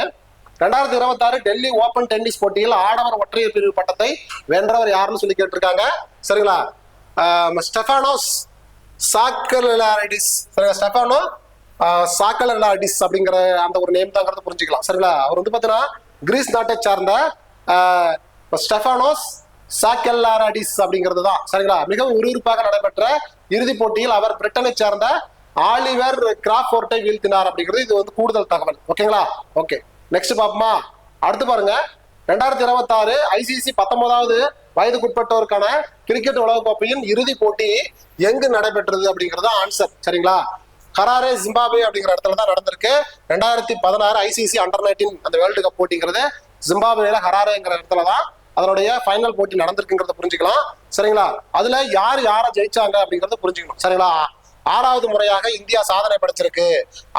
A: 2026 டெல்லி ஓபன் டென்னிஸ் போட்டியில் ஆடவர் ஒற்றையர் பிரிவு பட்டத்தை வென்றவர் யாருன்னு சொல்லி கேட்டிருக்காங்க. சரிங்களா? ஸ்டெஃபானோஸ் சாக்கலரிடிஸ். சரிங்களா? ஸ்டெஃபானோ சாக்கலரிடிஸ் அப்படிங்கிற அந்த ஒரு நேம் தாங்கிறத புரிஞ்சுக்கலாம். சரிங்களா? அவர் வந்து பாத்தீங்கன்னா கிரீஸ் நாட்டை சார்ந்த ஸ்டெஃபானோஸ் சாக்கலரிடிஸ் அப்படிங்கிறது தான். சரிங்களா? மிகவும் விறுவிறுப்பாக நடைபெற்ற இறுதிப் போட்டியில் அவர் பிரிட்டனை சார்ந்த ஆலிவர் கிராஃபோர்ட்டை வீழ்த்தினார் அப்படிங்கிறது இது வந்து கூடுதல் தகவல். ஓகேங்களா? ஓகே. நெக்ஸ்ட் பாப்போமா? அடுத்து பாருங்க, 2026 ஐசிசி 19வது வயதுக்குட்பட்டோருக்கான கிரிக்கெட் உலகக்கோப்பையின் இறுதி போட்டி எங்கு நடைபெற்றது அப்படிங்கிறது ஆன்சர். சரிங்களா? ஹராரே ஜிம்பாப்வே அப்படிங்கிற இடத்துல தான் நடந்திருக்கு. 2016 ஐசிசி அண்டர் 19 அந்த வேர்ல்டு கப் போட்டிங்கிறது ஜிம்பாப்வேல ஹராரேங்கிற இடத்துல தான் அதனுடைய ஃபைனல் போட்டி நடந்திருக்குங்கிறத புரிஞ்சுக்கலாம். சரிங்களா? அதுல யார் யாரை ஜெயிச்சாங்க அப்படிங்கறத புரிஞ்சுக்கணும். சரிங்களா? 6வது முறையாக இந்தியா சாதனை படைச்சிருக்கு.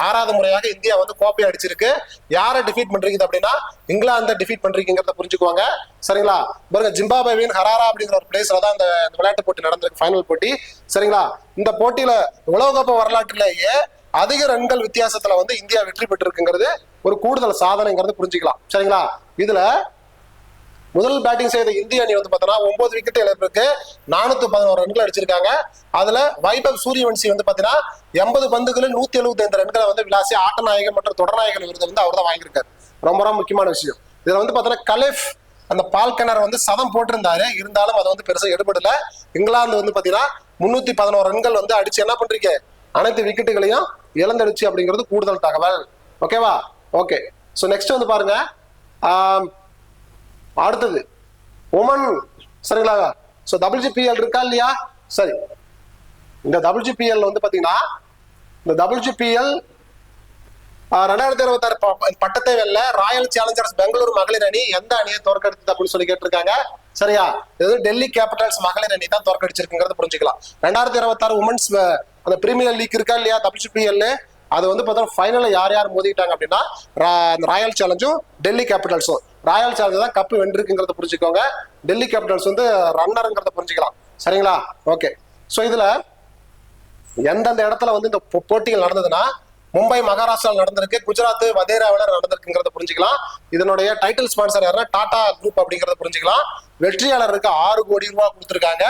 A: 6வது முறையாக இந்தியா வந்து கோப்பை அடிச்சிருக்கு. யாரை டிஃபீட் பண்றீங்க அப்படின்னா இங்கிலாந்து டிஃபீட் பண்றீங்கிறத புரிஞ்சுக்குவாங்க. சரிங்களா? பாருங்க, ஜிம்பாப்வேவின் ஹராரா அப்படிங்கிற ஒரு பிளேஸ்ல தான் இந்த விளையாட்டு போட்டி நடந்திருக்கு, ஃபைனல் போட்டி. சரிங்களா? இந்த போட்டியில உலகக்கோப்பை வரலாற்றிலேயே அதிக ரன்கள் வித்தியாசத்துல வந்து இந்தியா வெற்றி பெற்றிருக்குங்கிறது ஒரு கூடுதல் சாதனைங்கிறது புரிஞ்சுக்கலாம். சரிங்களா? இதுல முதல் பேட்டிங் செய்த இந்திய அணி வந்து பாத்தீங்கன்னா 9 விக்கெட் இழப்பிற்கு 411 ரன்கள் அடிச்சிருக்காங்க. அதுல வைபவ் சூரியவன்சி வந்து பாத்தீங்கன்னா 80 பந்துகளில் 175 ரன்களை வந்து விளாசி ஆட்டநாயகன் மற்றும் தொடர்நாயகன் விருது வந்து அவர் தான் வாங்கியிருக்காரு. ரொம்ப ரொம்ப முக்கியமான விஷயம். இதுல வந்து பாத்தீங்கன்னா கலிஃப் அந்த பால்கனர் வந்து சதம் போட்டிருந்தாரு, இருந்தாலும் அதை வந்து பெருசா எடுபடல. இங்கிலாந்து வந்து பாத்தீங்கன்னா 311 ரன்கள் வந்து அடிச்சு என்ன பண்றீங்க, அனைத்து விக்கெட்டுகளையும் இழந்துடுச்சு அப்படிங்கிறது கூடுதல் தகவல். ஓகேவா? ஓகே. ஸோ நெக்ஸ்ட் வந்து பாருங்க, அடுத்தது உமன். சரிங்களா? ஸோ WGPL இருக்கா இல்லையா? சரி, இந்த WGPL வந்து பாத்தீங்கன்னா இந்த WGPL 2026 பட்டத்தை வெல்ல ராயல் சேலஞ்சர்ஸ் பெங்களூரு மகளிர் அணி எந்த அணியை தோற்கடித்தது அப்படின்னு சொல்லி கேட்டிருக்காங்க. சரியா? இது டெல்லி கேபிட்டல்ஸ் மகளிர் அணி தான் தோற்கடிச்சிருக்குங்கிறத புரிஞ்சுக்கலாம். 2026 உமன்ஸ் அந்த பிரீமியர் லீக் இருக்கா இல்லையா WGPL, அது வந்து பார்த்தா ஃபைனல்ல யார் யார் மோதிட்டாங்க அப்படின்னா ராயல் சேலஞ்சும் டெல்லி கேபிட்டல்ஸும். ராயல் சேலஞ்ச் தான் கப்பு வென்றிருக்குங்கிறத புரிஞ்சுக்கோங்க. டெல்லி கேபிட்டல்ஸ் வந்து ரன்னருங்கிறத புரிஞ்சுக்கலாம். சரிங்களா? ஓகே. ஸோ இதுல எந்தெந்த இடத்துல வந்து இந்த போட்டிகள் நடந்ததுன்னா மும்பை மகாராஷ்டிராவில் நடந்திருக்கு, குஜராத் வதேராவில் நடந்திருக்குங்கிறத புரிஞ்சுக்கலாம். இதனுடைய டைட்டில் ஸ்பான்சர் யாருன்னா டாடா குரூப் அப்படிங்கிறத புரிஞ்சுக்கலாம். வெற்றியாளருக்கு 6 கோடி ரூபாய் கொடுத்துருக்காங்க.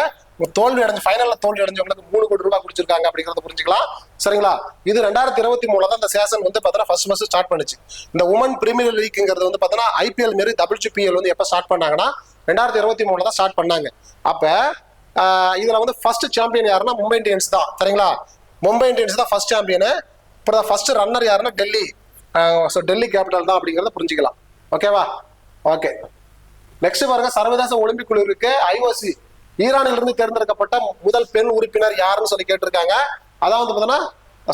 A: தோல்வி அடைஞ்சு ஃபைனல்ல தோல்வி அடைஞ்சவங்களுக்கு 3 கோடி ரூபாய் கொடுத்துருக்காங்க அப்படிங்கிறத புரிஞ்சுக்கலாம். சரிங்களா? இது 2023 தான் இந்த சீசன் வந்து பார்த்தீங்கன்னா ஃபர்ஸ்ட் ஸ்டார்ட் பண்ணுச்சு. இந்த உமன் பிரீமியர் லீக்ங்கிறது வந்து பார்த்தீங்கன்னா IPL மாரி WGPL வந்து எப்போ ஸ்டார்ட் பண்ணாங்கன்னா 2023 தான் ஸ்டார்ட் பண்ணாங்க. அப்ப இதுல வந்து ஃபர்ஸ்ட் சாம்பியன் யாருன்னா மும்பை இந்தியன்ஸ் தான். சரிங்களா? மும்பை இந்தியன்ஸ் தான் ஃபர்ஸ்ட் சாம்பியன். அப்புறம் ஃபர்ஸ்ட் ரன்னர் யாருன்னா டெல்லி கேபிட்டல் தான் அப்படிங்கிறத புரிஞ்சுக்கலாம். ஓகேவா? ஓகே. நெக்ஸ்ட் பாருங்க, சர்வதேச ஒலிம்பிக் குழுவிற்கு IOC ஈரானில் இருந்து தேர்ந்தெடுக்கப்பட்ட முதல் பெண் உறுப்பினர் யாருன்னு சொல்லி கேட்டிருக்காங்க. அதாவது பார்த்தீங்கன்னா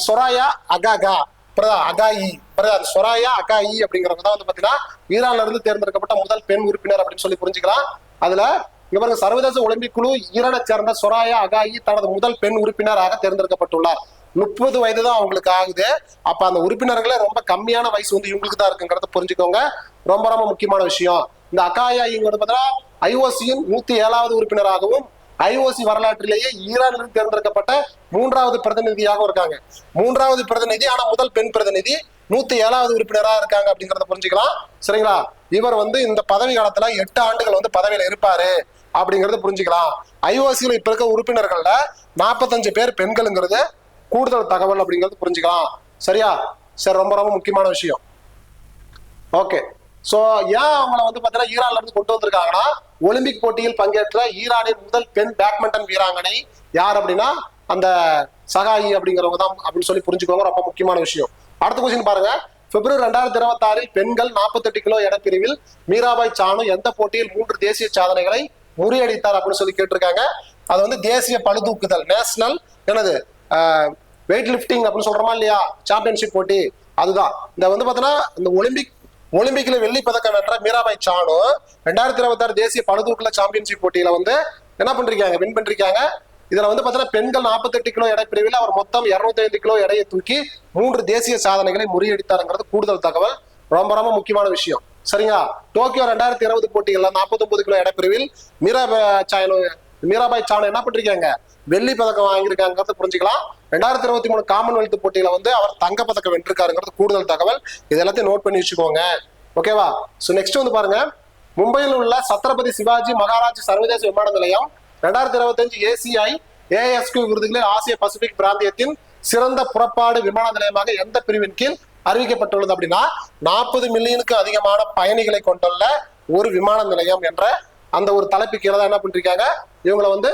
A: சொராயா அகாயி அப்படிங்கிறவங்க தான் வந்து பாத்தீங்கன்னா ஈரான்ல இருந்து தேர்ந்தெடுக்கப்பட்ட முதல் பெண் உறுப்பினர் அப்படின்னு சொல்லி புரிஞ்சுக்கலாம். அதுல இங்க பாருங்க, சர்வதேச ஒலிம்பிக் குழு ஈரானை சேர்ந்த சொராயா அகாயி தனது முதல் பெண் உறுப்பினராக தேர்ந்தெடுக்கப்பட்டுள்ளார். 30 வயது தான் அவங்களுக்கு ஆகுது. அப்ப அந்த உறுப்பினர்களே ரொம்ப கம்மியான வயசு வந்து இவங்களுக்கு தான் இருக்குங்கிறத புரிஞ்சுக்கோங்க. ரொம்ப ரொம்ப முக்கியமான விஷயம். இந்த அகாயாங்கிறது பார்த்தீங்கன்னா IOC-யின் 107வது உறுப்பினராகவும் IOC வரலாற்றிலேயே ஈரானில் தேர்ந்தெடுக்கப்பட்ட 3வது பிரதிநிதியாக இருக்காங்க. 3வது பிரதிநிதி, ஆனா முதல் பெண் பிரதிநிதி 107வது உறுப்பினராக இருக்காங்க அப்படிங்கிறத புரிஞ்சுக்கலாம். சரிங்களா? இவர் வந்து இந்த பதவி காலத்துல 8 ஆண்டுகள் வந்து பதவியில இருப்பாரு அப்படிங்கறத புரிஞ்சுக்கலாம். IOC-ல இப்ப இருக்க உறுப்பினர்கள்ல 45 பேர் பெண்களுங்கிறது கூடுதல் தகவல் அப்படிங்கிறது புரிஞ்சுக்கலாம். சரியா? சரி, ரொம்ப ரொம்ப முக்கியமான விஷயம். ஓகே. சோ ஏன் அவங்களை வந்து பாத்தீங்கன்னா ஈரான்ல இருந்து கொண்டு வந்திருக்காங்கன்னா, ஒலிம்பிக் போட்டியில் பங்கேற்ற ஈரானின் முதல் பெண் பேட்மிண்டன் வீராங்கனை யார் அப்படின்னா அந்த சகாயி அப்படிங்கிறவங்க தான் அப்படின்னு சொல்லி புரிஞ்சுக்கோங்க. ரொம்ப முக்கியமான விஷயம். அடுத்த கொஸ்டின் பாருங்க. பிப்ரவரி 2026 பெண்கள் 48 கிலோ எடைப்பிரிவில் மீராபாய் சானு எந்த போட்டியில் 3 தேசிய சாதனைகளை முறியடித்தார் அப்படின்னு சொல்லி கேட்டிருக்காங்க. அது வந்து தேசிய பளுதூக்குதல், நேஷனல் என்னது வெயிட் லிப்டிங் அப்படின்னு சொல்றோமா இல்லையா, சாம்பியன்ஷிப் போட்டி. அதுதான் இந்த வந்து பாத்தீங்கன்னா இந்த ஒலிம்பிக்ல வெள்ளி பதக்கம் வென்ற மீராபாய் சானு 2026 தேசிய பளுதூக்குல சாம்பியன்ஷிப் போட்டியில வந்து என்ன பண்றாங்க, வின் பண்றாங்க. இதுல வந்து பாத்தீங்கன்னா பெண்கள் 48 கிலோ எடை பிரிவில் அவர் மொத்தம் 205 கிலோ எடையை தூக்கி 3 தேசிய சாதனைகளை முறியடித்தாருங்கிறது கூடுதல் தகவல். ரொம்ப ரொம்ப முக்கியமான விஷயம். சரிங்களா? டோக்கியோ 2020 போட்டிகள்ல 49 கிலோ எடை பிரிவில் மீராபாய் சானு என்ன பண்றாங்க, வெள்ளி பதக்கம் வாங்கியிருக்காங்கிறத புரிஞ்சுக்கலாம். 2023 காமன்வெல்த் போட்டியில வந்து அவர் தங்க பதக்கம் வென்றிருக்காருங்கிறது கூடுதல் தகவல். இது எல்லாத்தையும் நோட் பண்ணி வச்சுக்கோங்க. ஓகேவா? சோ நெக்ஸ்ட் வந்து பாருங்க, மும்பையில் உள்ள சத்ரபதி சிவாஜி மகாராஜ் சர்வதேச விமான நிலையம் 2025 ACI ASQ விருதுகளில் ஆசிய பசிபிக் பிராந்தியத்தின் சிறந்த புறப்பாடு விமான நிலையமாக எந்த பிரிவின் கீழ் அறிவிக்கப்பட்டுள்ளது அப்படின்னா 40 மில்லியனுக்கு அதிகமான பயணிகளை கொண்டுள்ள ஒரு விமான நிலையம் என்ற அந்த ஒரு தலைப்பு கீழே தான் என்ன பண்ணிருக்காங்க, இவங்களை வந்து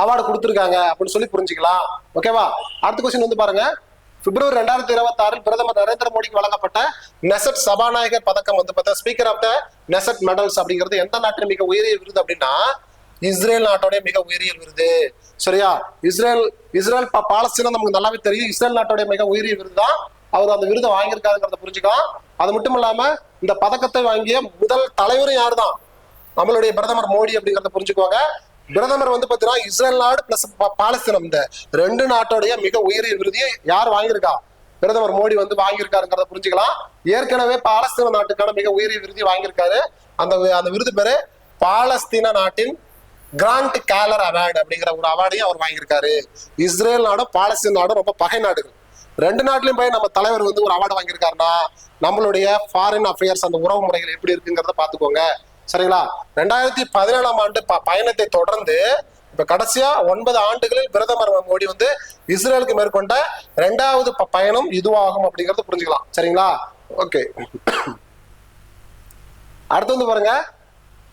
A: அவார்டு கொடுத்துருக்காங்க அப்படின்னு சொல்லி புரிஞ்சுக்கலாம். ஓகேவா? அடுத்த கொஸ்டின் வந்து பாருங்க. பிப்ரவரி 2026 பிரதமர் நரேந்திர மோடிக்கு வழங்கப்பட்ட நெசட் சபாநாயகர் பதக்கம் வந்து பார்த்தா speaker of the Knesset medals அப்படிங்கிறது எந்த நாட்டின் மிக உயரிய விருது அப்படின்னா இஸ்ரேல் நாட்டோடைய மிக உயரிய விருது. சரியா? இஸ்ரேல் பாலஸ்தீனம் நமக்கு நல்லாவே தெரியும். இஸ்ரேல் நாட்டோடைய மிக உயரிய விருது தான் அவர் அந்த விருதை வாங்கியிருக்காருங்கிறத புரிஞ்சுக்கலாம். அது மட்டும் இல்லாம இந்த பதக்கத்தை வாங்கிய முதல் தலைவரும் யாரு தான், நம்மளுடைய பிரதமர் மோடி அப்படிங்கிறத புரிஞ்சுக்குவாங்க. பிரதமர் வந்து பாத்தீங்கன்னா இஸ்ரேல் நாடு பிளஸ் பாலஸ்தீனம் இந்த ரெண்டு நாட்டோடைய மிக உயரிய விருதியை யார் வாங்கியிருக்கா? பிரதமர் மோடி வந்து வாங்கியிருக்காருங்கிறத புரிஞ்சுக்கலாம். ஏற்கனவே பாலஸ்தீன நாட்டுக்கான மிக உயரிய விருதி வாங்கியிருக்காரு. அந்த விருது பேரு பாலஸ்தீன நாட்டின் கிராண்ட் கேலர் அவார்டு அப்படிங்கிற ஒரு அவார்டையும் அவர் வாங்கியிருக்காரு. இஸ்ரேல் நாடும் பாலஸ்தீன நாடும் ரொம்ப பகை நாடுகள். ரெண்டு நாட்டிலும் போய் நம்ம தலைவர் வந்து ஒரு அவார்டு வாங்கியிருக்காருன்னா நம்மளுடைய ஃபாரின் அஃபேர்ஸ் அந்த உறவு முறைகள் எப்படி இருக்குங்கிறத பாத்துக்கோங்க. சரிங்களா? 2017 ஆண்டு பயணத்தை தொடர்ந்து இப்ப கடைசியா 9 ஆண்டுகளில் பிரதமர் மோடி வந்து இஸ்ரேலுக்கு மேற்கொண்ட 2வது பயணம் இதுவாகும் அப்படிங்கறத புரிஞ்சுக்கலாம். சரிங்களா? ஓகே, அடுத்து வந்து பாருங்க,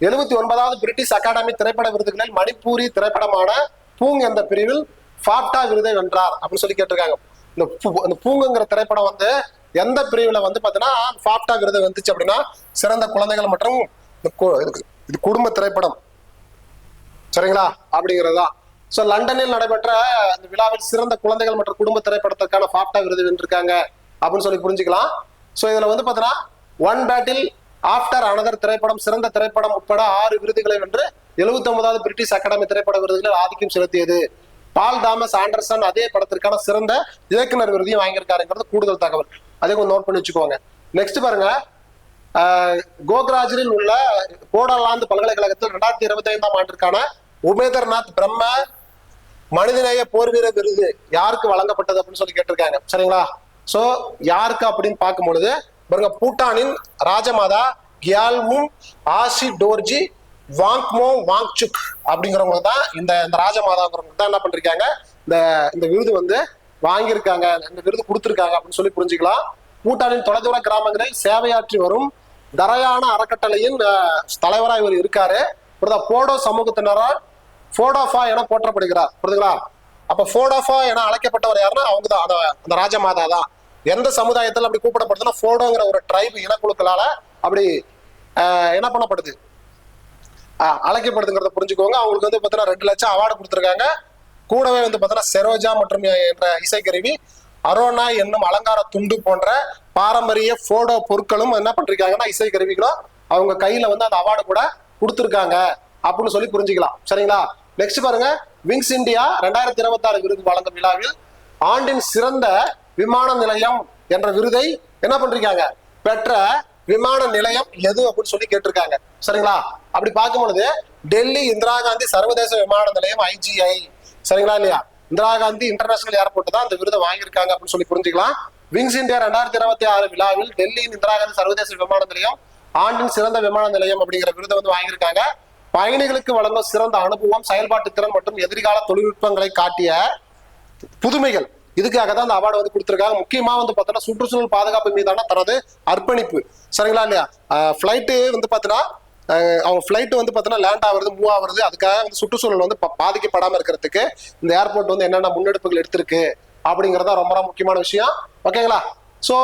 A: 79வது பிரிட்டிஷ் அகாடமி திரைப்பட விருதுகளில் மணிப்பூரி திரைப்படமான பூங் என்ற பிரிவில் ஃபாப்டா விருதை வென்றார் அப்படின்னு சொல்லி கேட்டிருக்காங்க. இந்த பூங்குங்கிற திரைப்படம் வந்து எந்த பிரிவுல வந்து பாத்தீங்கன்னா ஃபாப்டா விருது வந்துச்சு அப்படின்னா சிறந்த குழந்தைகள் மற்றும் இது குடும்ப திரைப்படம். சரிங்களா? அப்படிங்கிறதுதான். சோ லண்டனில் நடைபெற்ற இந்த விழாவில் சிறந்த குழந்தைகள் மற்றும் குடும்ப திரைப்படத்திற்கான ஃபாப்டா விருது வென்றிருக்காங்க அப்படின்னு சொல்லி புரிஞ்சுக்கலாம். சோ இதுல வந்து பாத்தீங்கன்னா ஒன் பேட்டில் ஆஃப்டர் அனதர் திரைப்படம் சிறந்த திரைப்படம் உட்பட 6 விருதுகளை வென்று 79வது பிரிட்டிஷ் அகாடமி திரைப்பட விருதுகளில் ஆதிக்கம் செலுத்தியது. பால் தாமஸ் ஆண்டர்சன் அதே படத்திற்கான சிறந்த இயக்குனர் விருதையும் வாங்கியிருக்காருங்கிறது கூடுதல் தகவல். அதே கொஞ்சம் நோட் பண்ணி வச்சுக்கோங்க. நெக்ஸ்ட் பாருங்க, கோக்ராஜரில் உள்ள போடோலாந்து பல்கலைக்கழகத்தில் 2025ஆம் ஆண்டிற்கான உமேதர்நாத் பிரம்ம மனிதநேய போர் வீரர் விருது யாருக்கு வழங்கப்பட்டது அப்படின்னு சொல்லி கேட்டிருக்காங்க. சரிங்களா? சோ யாருக்கு அப்படின்னு பார்க்கும் பொழுது பாருங்க, பூட்டானின் ராஜமாதா கியால்மும் ஆசி டோர்ஜி வாங்க்மோ வாங்சுக் அப்படிங்கிறவங்க தான் இந்த ராஜமாதாங்கிறவங்க தான் என்ன பண்றாங்க, இந்த விருது வந்து வாங்கியிருக்காங்க, இந்த விருது கொடுத்திருக்காங்க அப்படின்னு சொல்லி புரிஞ்சுக்கலாம். பூட்டானின் தொலைதூர கிராமங்களில் சேவையாற்றி வரும் தரையான அறக்கட்டளையின் தலைவராக இவர் இருக்காரு. போடோ சமூகத்தினரால் போடோஃபா என போற்றப்படுகிறார். புரியுதுங்களா? அப்ப போடோஃபா என அழைக்கப்பட்டவர் யாருன்னா அவங்க தான், அந்த ராஜமாதா தான். எந்த சமுதாயத்தில் அப்படி கூப்பிடப்படுதுன்னா போடோங்கிற ஒரு ட்ரைப் இனக்குழுக்களால அப்படி என்ன பண்ணப்படுது, அழைக்கப்படுதுங்கிறத புரிஞ்சுக்கோங்க. அவங்களுக்கு வந்து பாத்தீங்கன்னா 2 லட்சம் அவார்டு கொடுத்துருக்காங்க. கூடவே வந்து பாத்தீங்கன்னா செரோஜா மற்றும் என்ற இசைக்கருவி, அரோனா என்னும் அலங்கார துண்டு போன்ற பாரம்பரிய போடோ பொருட்களும் என்ன பண்றாங்கன்னா இசைக்கருவிகளும் அவங்க கையில வந்து அந்த அவார்டு கூட கொடுத்துருக்காங்க அப்படின்னு சொல்லி புரிஞ்சுக்கலாம். சரிங்களா? நெக்ஸ்ட் பாருங்க, விங்ஸ் இந்தியா 2026 விருது வழங்கும் விழாவில் ஆண்டின் சிறந்த விமான நிலையம் என்ற விருதை என்ன பண்றாங்க பெற்ற விமான நிலையம் எது அப்படின்னு சொல்லி கேட்டிருக்காங்க. சரிங்களா? அப்படி பார்க்கும் பொழுது டெல்லி இந்திரா காந்தி சர்வதேச விமான நிலையம் IGI. சரிங்களா இல்லையா? இந்திரா காந்தி இன்டர்நேஷனல் ஏர்போர்ட் தான் அந்த விருதை வாங்கியிருக்காங்க அப்படின்னு சொல்லி புரிஞ்சுக்கலாம். விங்ஸ் இந்தியா 2026 விழாவில் டெல்லியின் இந்திரா காந்தி சர்வதேச விமான நிலையம் ஆண்டின் சிறந்த விமான நிலையம் அப்படிங்கிற விருதை வந்து வாங்கியிருக்காங்க. பயணிகளுக்கு வழங்கும் சிறந்த அனுபவம், செயல்பாட்டு திறன் மற்றும் எதிர்கால தொழில்நுட்பங்களை காட்டிய புதுமைகள், இதுக்காக தான் அந்த அவார்டு வந்து கொடுத்திருக்காங்க. முக்கியமா வந்து பாத்தீங்கன்னா சுற்றுச்சூழல் பாதுகாப்பு மீதான தனது அர்ப்பணிப்பு. சரிங்களா இல்லையா? ஃபிளைட்டு வந்து பாத்தீங்கன்னா அவங்க ஃபிளைட் வந்து பாத்தீங்கன்னா லேண்ட் ஆகுறது, மூவ் ஆகுறது, அதுக்காக வந்து சுற்றுச்சூழல் வந்து பாதிக்கப்படாம இருக்கிறதுக்கு இந்த ஏர்போர்ட் வந்து என்னென்ன முன்னெடுப்புகள் எடுத்திருக்கு அப்படிங்கறத ரொம்ப ரொம்ப முக்கியமான விஷயம். ஓகேங்களா? சோ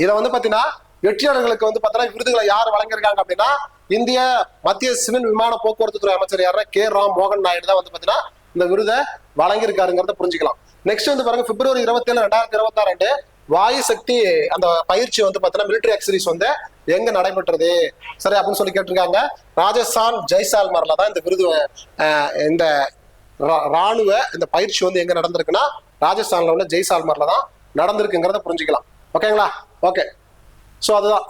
A: இதை வந்து பாத்தீங்கன்னா வெற்றியாளர்களுக்கு வந்து பாத்தீங்கன்னா விருதுகளை யார் வழங்கியிருக்காங்க அப்படின்னா இந்திய மத்திய சிவில் விமான போக்குவரத்து துறை அமைச்சர் யாருன்னா ராம் மோகன் நாயுடு தான் வந்து பாத்தீங்கன்னா இந்த விருதை வழங்கியிருக்காருங்கிறத புரிஞ்சுக்கலாம். நெக்ஸ்ட் வந்து பாருங்க, பிப்ரவரி 27, 2026 வாயு சக்தி அந்த பயிற்சி வந்து பாத்தீங்கன்னா மிலிட்டரி எக்ஸசைஸ் வந்து எங்க நடைபெற்றது சரி அப்படின்னு சொல்லி கேட்டிருக்காங்க. ராஜஸ்தான் ஜெய்சால்மர்ல தான் இந்த விருது இந்த ராணுவ இந்த பயிற்சி வந்து எங்க நடந்திருக்குன்னா ராஜஸ்தான்ல உள்ள ஜெய்சால்மர்ல தான் நடந்திருக்குங்கிறத புரிஞ்சுக்கலாம். ஓகேங்களா? ஓகே, சோ அதுதான்.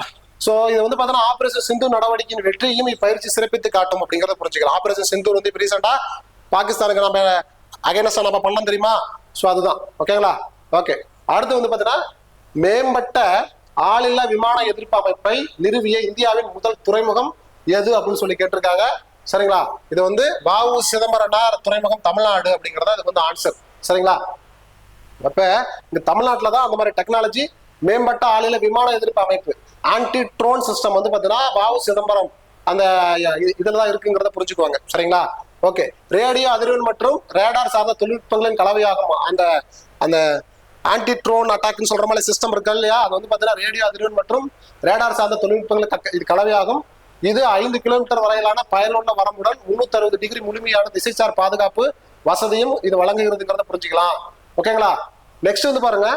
A: சோ இது வந்து பாத்தீங்கன்னா ஆபரேஷன் சிந்து நடவடிக்கையின் வெற்றியும் இப்பயிற்சி சிறப்பித்து காட்டும் அப்படிங்கறத புரிஞ்சுக்கலாம். ஆபரேஷன் சிந்து வந்து இப்ப ரீசெண்டா பாகிஸ்தானுக்கு நம்ம அகைன்ஸ்டா நம்ம பண்ணலாம் தெரியுமா? சோ அதுதான். ஓகேங்களா? ஓகே, அடுத்து வந்து பாத்தீங்கன்னா மேம்பட்ட ஆளில்லா விமான எதிர்ப்பு அமைப்பை நிறுவிய இந்தியாவின் முதல் துறைமுகம் எது அப்படின்னு சொல்லி கேட்டிருக்காங்க. சரிங்களா? இது வந்து வ.உ. சிதம்பரனார் துறைமுகம் தமிழ்நாடு அப்படிங்கறத இது வந்து ஆன்சர். சரிங்களா? அப்ப இந்த தமிழ்நாட்டுலதான் அந்த மாதிரி டெக்னாலஜி மேம்பட்ட ஆளில்லா விமான எதிர்ப்பு அமைப்பு ஆன்டி ட்ரோன் சிஸ்டம் வந்து பாத்தீங்கன்னா வ.உ. சிதம்பரம் அந்த இதுலதான் இருக்குங்கிறத புரிஞ்சுக்குவாங்க. சரிங்களா? ஓகே, ரேடியோ அதிர்வெண் மற்றும் ரேடார் சார்ந்த தொழில்நுட்பங்களின் கலவையாகும் அந்த அந்த ஆன்டி ட்ரோன் அட்டாக்னு சொல்ற மாதிரி சிஸ்டம் இருக்கு இல்லையா, அது வந்து பாத்தீங்கன்னா ரேடியோ அதிர்வெண் மற்றும் ரேடார் சார்ந்த தொழில்நுட்பங்களுக்கு இது கலவையாகும். இது 5 கிலோமீட்டர் வரையிலான பயனுள்ள வரம்புடன் 360 டிகிரி முழுமையான திசைசார் பாதுகாப்பு வசதியும் இது வழங்குகிறதுங்கிறத புரிஞ்சுக்கலாம். ஓகேங்களா? நெக்ஸ்ட் வந்து பாருங்க,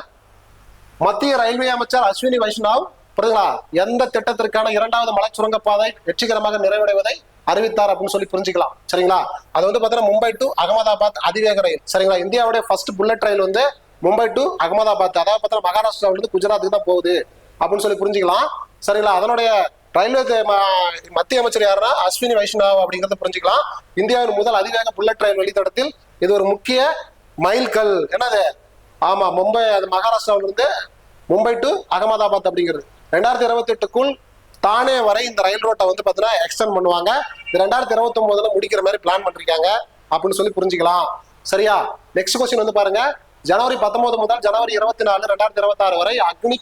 A: மத்திய ரயில்வே அமைச்சர் அஸ்வினி வைஷ்ணவ் புரியுங்களா எந்த திட்டத்திற்கான 2வது மலை சுரங்கப்பாதை வெற்றிகரமாக நிறைவடைவதை அறிவித்தார் அப்படின்னு சொல்லி புரிஞ்சுக்கலாம். சரிங்களா? அது வந்து பாத்தீங்கன்னா மும்பை டு அகமதாபாத் அதிவேக ரயில். சரிங்களா? இந்தியாவுடைய ஃபர்ஸ்ட் புல்லட் ரயில் வந்து மும்பை டு அகமதாபாத், அதாவது பார்த்தீங்கன்னா மகாராஷ்டிராவில இருந்து குஜராத்துக்கு தான் போகுது அப்படின்னு சொல்லி புரிஞ்சுக்கலாம். சரிங்களா? அதனுடைய ரயில்வே மத்திய அமைச்சர் யாருன்னா அஸ்வினி வைஷ்ணவ் அப்படிங்கறத புரிஞ்சுக்கலாம். இந்தியாவின் முதல் அதிவேக புல்லட் ரயில் வழித்தடத்தில் இது ஒரு முக்கிய மைல்கல். என்னது? ஆமா, மும்பை, அது மகாராஷ்டிராவில இருந்து மும்பை டு அகமதாபாத் அப்படிங்கிறது 2028க்குள் தானே வரை இந்த ரயில் ரோட்டை வந்து பாத்தீங்கன்னா எக்ஸ்டெண்ட் பண்ணுவாங்க. 2029ல முடிக்கிற மாதிரி பிளான் பண்ணிருக்காங்க அப்படின்னு சொல்லி புரிஞ்சுக்கலாம். சரியா? நெக்ஸ்ட் கொஸ்டின் வந்து பாருங்க, ஜனவரி 19 முதல் ஜனவரி 24, 2026 வரை அக்னி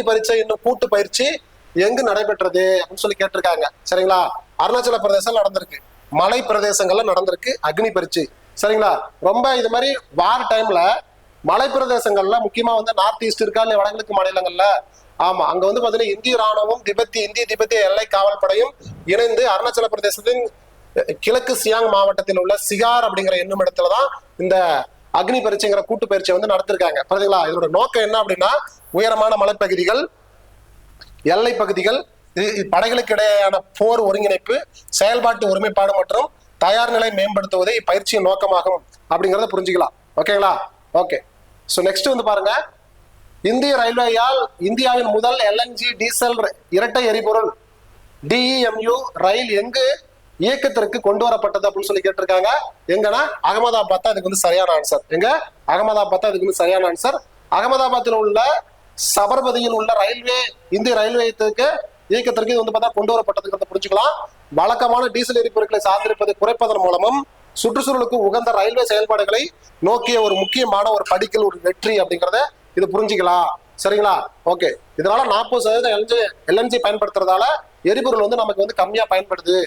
A: பரீட்சை இன்னும் கூட்டு பயிற்சி எங்கு நடைபெற்றது அப்படின்னு சொல்லி கேட்டிருக்காங்க. சரிங்களா? அருணாச்சல பிரதேசம் நடந்திருக்கு, மலை பிரதேசங்கள்ல நடந்திருக்கு அக்னி பரீட்சை. சரிங்களா? ரொம்ப இது மாதிரி வார் டைம்ல மலை பிரதேசங்கள்ல முக்கியமா வந்து நார்த் ஈஸ்ட் இருக்கா இல்ல வடகிழக்கு மாநிலங்கள்ல, ஆமா, அங்க வந்து பாத்தீங்கன்னா இந்திய ராணுவம் இந்திய திபெத்திய எல்லை காவல் படையும் இணைந்து அருணாச்சல பிரதேசத்தின் கிழக்கு சியாங் மாவட்டத்தில் உள்ள சிகார் அப்படிங்கிற என்னும் இடத்துலதான் இந்த அக்னி பரீட்சைங்கிற கூட்டு பயிற்சியை வந்து நடத்திருக்காங்க. பாத்தீங்களா? இதோட நோக்கம் என்ன அப்படின்னா, உயரமான மலைப்பகுதிகள், எல்லை பகுதிகள், படைகளுக்கு இடையேயான போர் ஒருங்கிணைப்பு, செயல்பாட்டு ஒருமைப்பாடு மற்றும் தயார் நிலை மேம்படுத்துவதே இப்பயிற்சியின் நோக்கமாகும் அப்படிங்கறத புரிஞ்சுக்கலாம். ஓகேங்களா? ஓகே. சோ நெக்ஸ்ட் வந்து பாருங்க, இந்திய ரயில்வேயால் இந்தியாவின் முதல் எல்என்ஜி டீசல் இரட்டை எரிபொருள் டிஇஎம்யூ ரயில் எங்கு இயக்கத்திற்கு கொண்டு வரப்பட்டது அப்படின்னு சொல்லி கேட்டிருக்காங்க. எங்கன்னா அகமதாபாத் தான் இதுக்கு வந்து சரியான ஆன்சர். எங்க? அகமதாபாத் தான் இதுக்கு வந்து சரியான ஆன்சர். அகமதாபாத்தில் உள்ள சபர்மதியில் உள்ள இந்திய ரயில்வேக்கு இயக்கத்திற்கு இது வந்து பார்த்தா கொண்டு வரப்பட்டதுங்கிறத புரிஞ்சுக்கலாம். வழக்கமான டீசல் எரிபொருட்களை சார்ந்திருப்பதை குறைப்பதன் மூலமும் சுற்றுச்சூழலுக்கு உகந்த ரயில்வே செயல்பாடுகளை நோக்கிய ஒரு முக்கியமான ஒரு படிக்கல், ஒரு வெற்றி அப்படிங்கறத இது புரிஞ்சுக்கலாம். சரிங்களா? ஓகே. இதனால 40% எல்என்ஜி பயன்படுத்துறதால எரிபொருள் வந்து நமக்கு வந்து கம்மியா பயன்படுது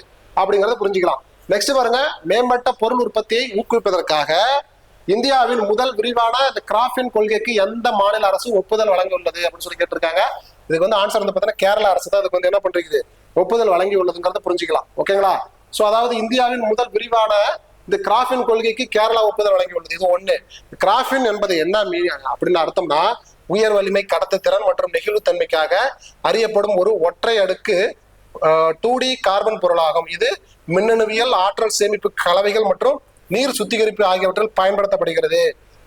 A: அப்படிங்கறத புரிஞ்சுக்கலாம். நெக்ஸ்ட் பாருங்க, மேம்பட்ட பொருள் உற்பத்தியை ஊக்குவிப்பதற்காக இந்தியாவின் முதல் விரிவான இந்த கிராஃபின் கொள்கைக்கு எந்த மாநில அரசு ஒப்புதல் வழங்கியுள்ளது அப்படின்னு சொல்லி கேட்டிருக்காங்க. இதுக்கு வந்து ஆன்சர் வந்து பாத்தீங்கன்னா கேரள அரசு தான் இதுக்கு வந்து என்ன பண்றது, ஒப்புதல் வழங்கி உள்ளதுங்கிறத புரிஞ்சுக்கலாம். ஓகேங்களா? சோ அதாவது இந்தியாவின் முதல் விரிவான இந்த கிராஃபின் கொள்கைக்கு கேரளா ஒப்புதல் வழங்கி உள்ளது. இது ஒண்ணு. கிராஃபின் என்பது என்ன அப்படின்னு அர்த்தம்னா, உயர் வலிமை, கடத்த திறன் மற்றும் நெகிழ்வுத்தன்மைக்காக அறியப்படும் ஒரு ஒற்றை அடுக்கு 2D கார்பன் பொருளாகும். இது மின்னணுவியல், ஆற்றல் சேமிப்பு கலவைகள் மற்றும் நீர் சுத்திகரிப்பு ஆகியவற்றில் பயன்படுத்தப்படுகிறது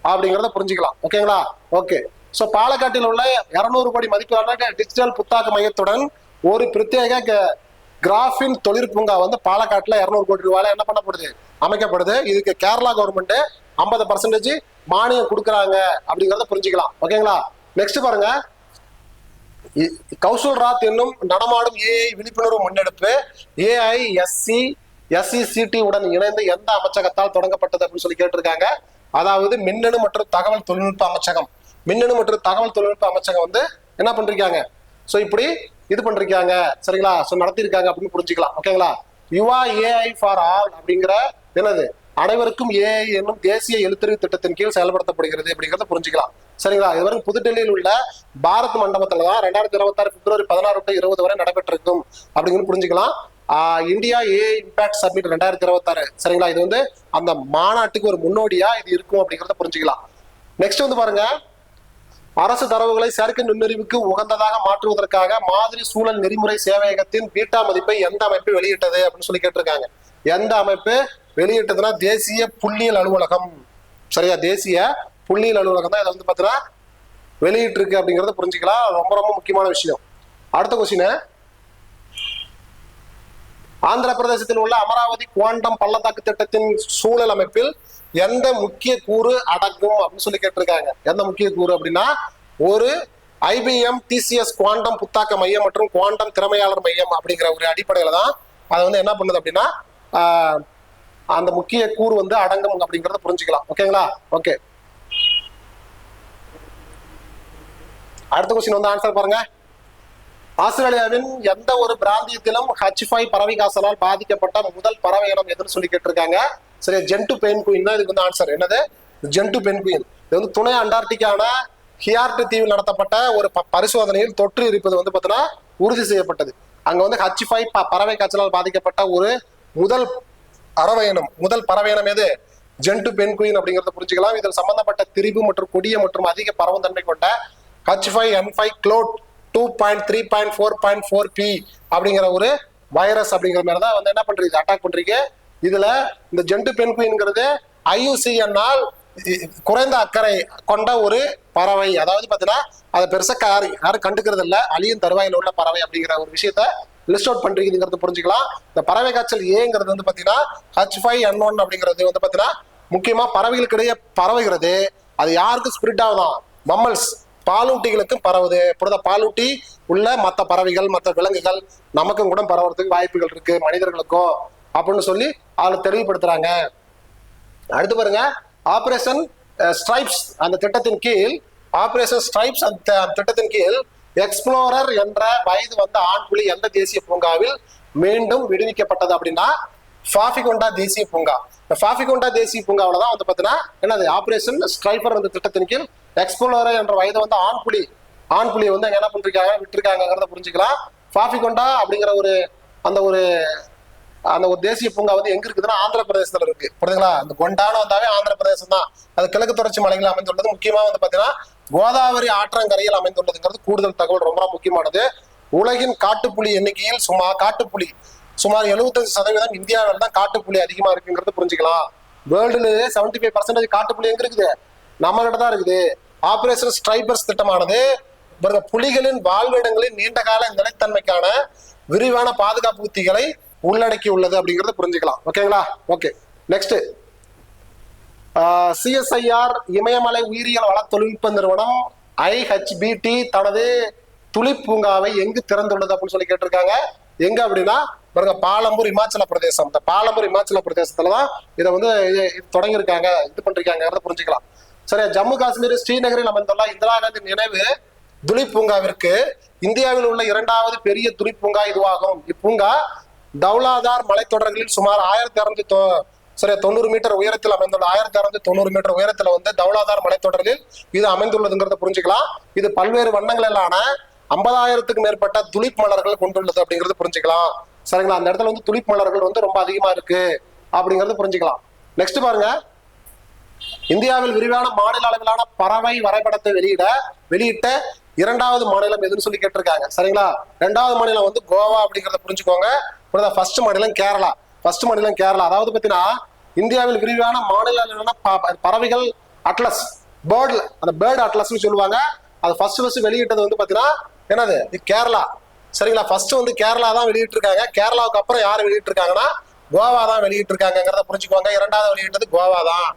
A: அப்படிங்கறத புரிஞ்சுக்கலாம். ஓகேங்களா? ஓகே. சோ பாலக்காட்டில் உள்ள 200 கோடி மதிப்பிலான டிஜிட்டல் புத்தாக்க மையத்துடன் ஒரு பிரத்யேக கிராஃபின் தொழிற்பூங்கா வந்து பாலக்காட்டுல 200 கோடி ரூபாயில என்ன பண்ணப்படுது, அமைக்கப்படுது. இதுக்கு கேரளா கவர்மெண்ட் 50% மானியம் கொடுக்குறாங்க அப்படிங்கறத புரிஞ்சுக்கலாம். ஓகேங்களா? நெக்ஸ்ட் பாருங்க, கௌசல் ராத் என்னும் நடமாடும் ஏஐ விழிப்புணர்வு முன்னெடுப்பு AISCT உடன் இணைந்து எந்த அமைச்சகத்தால் தொடங்கப்பட்டது அப்படின்னு சொல்லி கேட்டிருக்காங்க. அதாவது மின்னணு மற்றும் தகவல் தொழில்நுட்ப அமைச்சகம். மின்னணு மற்றும் தகவல் தொழில்நுட்ப அமைச்சகம் வந்து என்ன பண்றாங்க, சோ இப்படி இது பண்றாங்க. சரிங்களா? சோ நடத்திருக்காங்க அப்படின்னு புரிஞ்சுக்கலாம். ஓகேங்களா? யுவா AI ஃபார் ஆல் அப்படிங்கிற என்னது, அனைவருக்கும் ஏஐ என்னும் தேசிய எழுத்தறிவு திட்டத்தின் கீழ் செயல்படுத்தப்படுகிறது அப்படிங்கறத புரிஞ்சுக்கலாம். சரிங்களா? இதுவரை புதுடெல்லியில் உள்ள பாரத் மண்டபத்துலதான் 2026 பிப்ரவரி 16 to 20 வரை நடைபெற்றிருக்கும் அப்படிங்கிறது புரிஞ்சுக்கலாம். India AI impact summit 2026. சரிங்களா? இது வந்து அந்த மாநாட்டுக்கு ஒரு முன்னோடியா இது இருக்கும் அப்படிங்கறத புரிஞ்சுக்கலாம். நெக்ஸ்ட் வந்து பாருங்க, அரசு தரவுகளை செயற்கை நுண்ணறிவுக்கு உகந்ததாக மாற்றுவதற்காக மாதிரி சூழல் நெறிமுறை சேவையகத்தின் பீட்டா மதிப்பை எந்த அமைப்பு வெளியிட்டது அப்படின்னு சொல்லி கேட்டிருக்காங்க. எந்த அமைப்பு வெளியிட்டதுன்னா தேசிய புள்ளியியல் அலுவலகம். சரியா? தேசிய புள்ளியியல் அலுவலகம் தான் இதை வந்து பாத்தீங்கன்னா வெளியிட்டு இருக்கு அப்படிங்கறத புரிஞ்சுக்கலாம். ரொம்ப ரொம்ப முக்கியமான விஷயம். அடுத்த கொஸ்டின், ஆந்திர பிரதேசத்தில் உள்ள அமராவதி குவாண்டம் பள்ளத்தாக்கு திட்டத்தின் சூழல் அமைப்பில் எந்த முக்கிய கூறு அடங்கும் அப்படின்னு சொல்லி கேட்டிருக்காங்க. எந்த முக்கிய கூறு அப்படின்னா, ஒரு IBM TCS குவாண்டம் புத்தாக்க மையம் மற்றும் குவாண்டம் திறமையாளர் மையம் அப்படிங்கிற ஒரு அடிப்படையில தான் அதை வந்து என்ன பண்ணுது அப்படின்னா அந்த முக்கிய கூறு வந்து அடங்கும் அப்படிங்கறத புரிஞ்சுக்கலாம். ஓகேங்களா? ஓகே. அடுத்த கொஸ்டின் வந்து ஆன்சர் பாருங்க, ஆஸ்திரேலியாவின் எந்த ஒரு பிராந்தியத்திலும் H5 பறவை காய்ச்சலால் பாதிக்கப்பட்ட முதல் பறவை இனம் எதுன்னு சொல்லி கேட்டிருக்காங்க. சரி, ஜென்டு பென்குயின் தான் இதுக்கு வந்து ஆன்சர். என்னது? ஜென்டு பென்குயின். இது வந்து துணை அண்டார்டிகான ஹியார்ட் தீவில் நடத்தப்பட்ட ஒரு பரிசோதனையில் தொற்று இருப்பது வந்து பாத்தீங்கன்னா உறுதி செய்யப்பட்டது. அங்க வந்து H5 பறவை காய்ச்சலால் பாதிக்கப்பட்ட ஒரு முதல் பறவை இனம் எது? ஜென்டு பென்குயின் அப்படிங்கறத புரிஞ்சுக்கலாம். இதில் சம்பந்தப்பட்ட திரிபு மற்றும் கொடிய மற்றும் அதிக பரவும் தன்மை கொண்ட H5N5 க்ளோட் 2.3.4.4p அப்படிங்கிற ஒரு வைரஸ் அப்படிங்கிற மாதிரி தான் வந்து என்ன பண்றீங்க, அட்டாக் பண்றீங்க. இதுல இந்த ஜெண்டு பென்குயின்ங்கிறது IUCN-ஆல் குறைந்த அக்கறை கொண்ட ஒரு பறவை. அதாவது பாத்தீங்கன்னா அதை பெருசா யாரும் கண்டுக்கிறது இல்ல, அழியும் தருவாயில் உள்ள பறவை அப்படிங்கிற ஒரு விஷயத்த லிஸ்ட் அவுட் பண்றீங்கிறது புரிஞ்சுக்கலாம். இந்த பறவை காய்ச்சல் ஏங்கிறது வந்து பாத்தீங்கன்னா H5N1 அப்படிங்கிறது வந்து பாத்தீங்கன்னா முக்கியமா பறவைகளுக்கிடையே பரவுகிறது. அது யாருக்கு ஸ்பிரிட் ஆகுதான், மம்மல்ஸ் பாலூட்டிகளுக்கும் பரவுது. புரியுதா, பாலூட்டி உள்ள மற்ற பறவைகள் மற்ற விலங்குகள் நமக்கும் கூட பரவுறதுக்கு வாய்ப்புகள் இருக்கு, மனிதர்களுக்கும் அப்படின்னு சொல்லி அதில் தெளிவுபடுத்துறாங்க. அடுத்து பாருங்க, ஆபரேஷன் ஸ்ட்ரைப்ஸ் அந்த திட்டத்தின் கீழ், ஆபரேஷன் ஸ்ட்ரைப்ஸ் அந்த திட்டத்தின் கீழ் எக்ஸ்ப்ளோரர் என்ற வயது வந்த ஆண் புலி எந்த தேசிய பூங்காவில் மீண்டும் விடுவிக்கப்பட்டது அப்படின்னா ஃபாஃபிகொண்டா தேசிய பூங்கா. இந்த ஃபாஃபிகொண்டா தேசிய பூங்காவில் தான் வந்து பார்த்தீங்கன்னா என்னது ஆபரேஷன் ஸ்ட்ரைப்பர் அந்த திட்டத்தின் கீழ் எக்ஸ்ப்ளோரர் என்ற வயது வந்து ஆண் புலியை வந்து என்ன பண்ணிருக்காங்க, விட்டுருக்காங்கிறத புரிஞ்சுக்கலாம். ஃபாஃபிகொண்டா அப்படிங்கிற அந்த ஒரு தேசிய பூங்கா வந்து எங்க இருக்குதுன்னா ஆந்திர பிரதேசத்துல இருக்கு. புரியுதுங்களா, அந்த கொண்டான வந்தாவே ஆந்திர பிரதேசம் தான். அது கிழக்கு தொடர்ச்சி மலைகள் அமைந்துள்ளது. முக்கியமா வந்து பாத்தீங்கன்னா கோதாவரி ஆற்றங்கரையில் அமைந்துள்ளதுங்கிறது கூடுதல் தகவல், ரொம்ப முக்கியமானது. உலகின் காட்டுப்புலி எண்ணிக்கையில் சுமார் 75% இந்தியாவில் தான் காட்டுப்புலி அதிகமா இருக்குங்கிறது புரிஞ்சுக்கலாம். வேர்ல்டுல 75% காட்டுப்புலி எங்க இருக்குது, நம்மகிட்ட தான் இருக்குது. ஆபரேஷன் ஸ்ட்ரைப்பர்ஸ் திட்டமானது புலிகளின் வாழ்விடங்களின் நீண்டகால நிலைத்தன்மைக்கான விரிவான பாதுகாப்பு உத்திகளை உள்ளடக்கி உள்ளது அப்படிங்கறத புரிஞ்சுக்கலாம். ஓகேங்களா, ஓகே. நெக்ஸ்ட், CSIR இமயமலை உயிரியல் வள தொழில்நுட்ப நிறுவனம் IHBT தனது துளிப் பூங்காவை எங்கு திறந்துள்ளது அப்படின்னு சொல்லி கேட்டிருக்காங்க. எங்க அப்படின்னா பாருங்க, பாலம்பூர் இமாச்சல பிரதேசம். இந்த பாலம்பூர் இமாச்சல பிரதேசத்துலதான் இதை வந்து தொடங்கியிருக்காங்க, இது பண்றாங்கிறத புரிஞ்சுக்கலாம். சரியா, ஜம்மு காஷ்மீர் ஸ்ரீநகரில் அமைந்துள்ள இந்திரா காந்தி நினைவு துளிப் பூங்காவிற்கு இந்தியாவில் உள்ள 2வது பெரிய துளிப் பூங்கா இதுவாகும். இப்பூங்கா தௌலாதார் மலைத்தொடர்களில் சுமார் 1290 மீட்டர் உயரத்தில் அமைந்துள்ள 1290 மீட்டர் உயரத்துல வந்து தௌலாதார் மலைத்தொடரில் இது அமைந்துள்ளதுங்கிறத புரிஞ்சுக்கலாம். இது பல்வேறு வண்ணங்களிலான 50,000க்கும் மேற்பட்ட துளிப் மலர்கள் கொண்டுள்ளது அப்படிங்கிறது புரிஞ்சுக்கலாம். சரிங்களா, அந்த இடத்துல வந்து துளிப் மலர்கள் வந்து ரொம்ப அதிகமா இருக்கு அப்படிங்கிறது புரிஞ்சுக்கலாம். நெக்ஸ்ட் பாருங்க, இந்தியாவில் விரிவான மாநில அளவிலான பறவை வரைபடத்தை வெளியிட்ட 2வது மாநிலம் எதுன்னு சொல்லி கேட்டிருக்காங்க. சரிங்களா, 2வது மாநிலம் வந்து கோவா அப்படிங்கிறத புரிஞ்சுக்கோங்க. ஃபர்ஸ்ட் மாநிலம் கேரளா. அதாவது பாத்தீங்கன்னா இந்தியாவில் விரிவான மாநில அளவிலான பறவைகள் அட்லஸ், பேர்டு அட்லஸ்ன்னு சொல்லுவாங்க. அது ஃபர்ஸ்ட் வெளியிட்டது வந்து பாத்தீங்கன்னா என்னது, கேரளா. சரிங்களா, ஃபர்ஸ்ட் வந்து கேரளா தான் வெளியிட்டு இருக்காங்க. கேரளாவுக்கு அப்புறம் யார் வெளியிட்டு இருக்காங்கன்னா கோவா தான் வெளியிட்டு இருக்காங்கிறத புரிஞ்சுக்கோங்க. 2வது வெளியிட்டது கோவா தான்.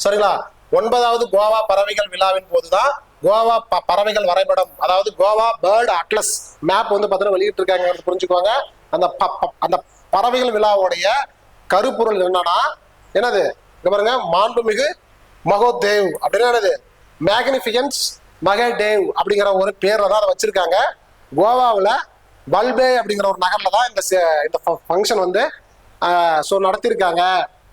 A: சரிங்களா, 9வது கோவா பறவைகள் விழாவின் போதுதான் கோவா பறவைகள் வரைபடம், அதாவது கோவா பேர்டு அட்லஸ் மேப் வந்து பாத்தீங்கன்னா வெளியிட்டு இருக்காங்க புரிஞ்சுக்கோங்க. அந்த பறவைகள் விழாவுடைய கருப்பொருள் என்னது இங்க பாருங்க, மாண்புமிகு மகோதேவ் அப்படின்னா என்னது, மேக்னிஃபிகன்ஸ் மகேதேவ் அப்படிங்கிற ஒரு பேர்ல தான் அதை வச்சிருக்காங்க. கோவாவில் பல்பே அப்படிங்கிற ஒரு நகர்ல தான் இந்த ஃபங்க்ஷன் வந்து நடத்திருக்காங்க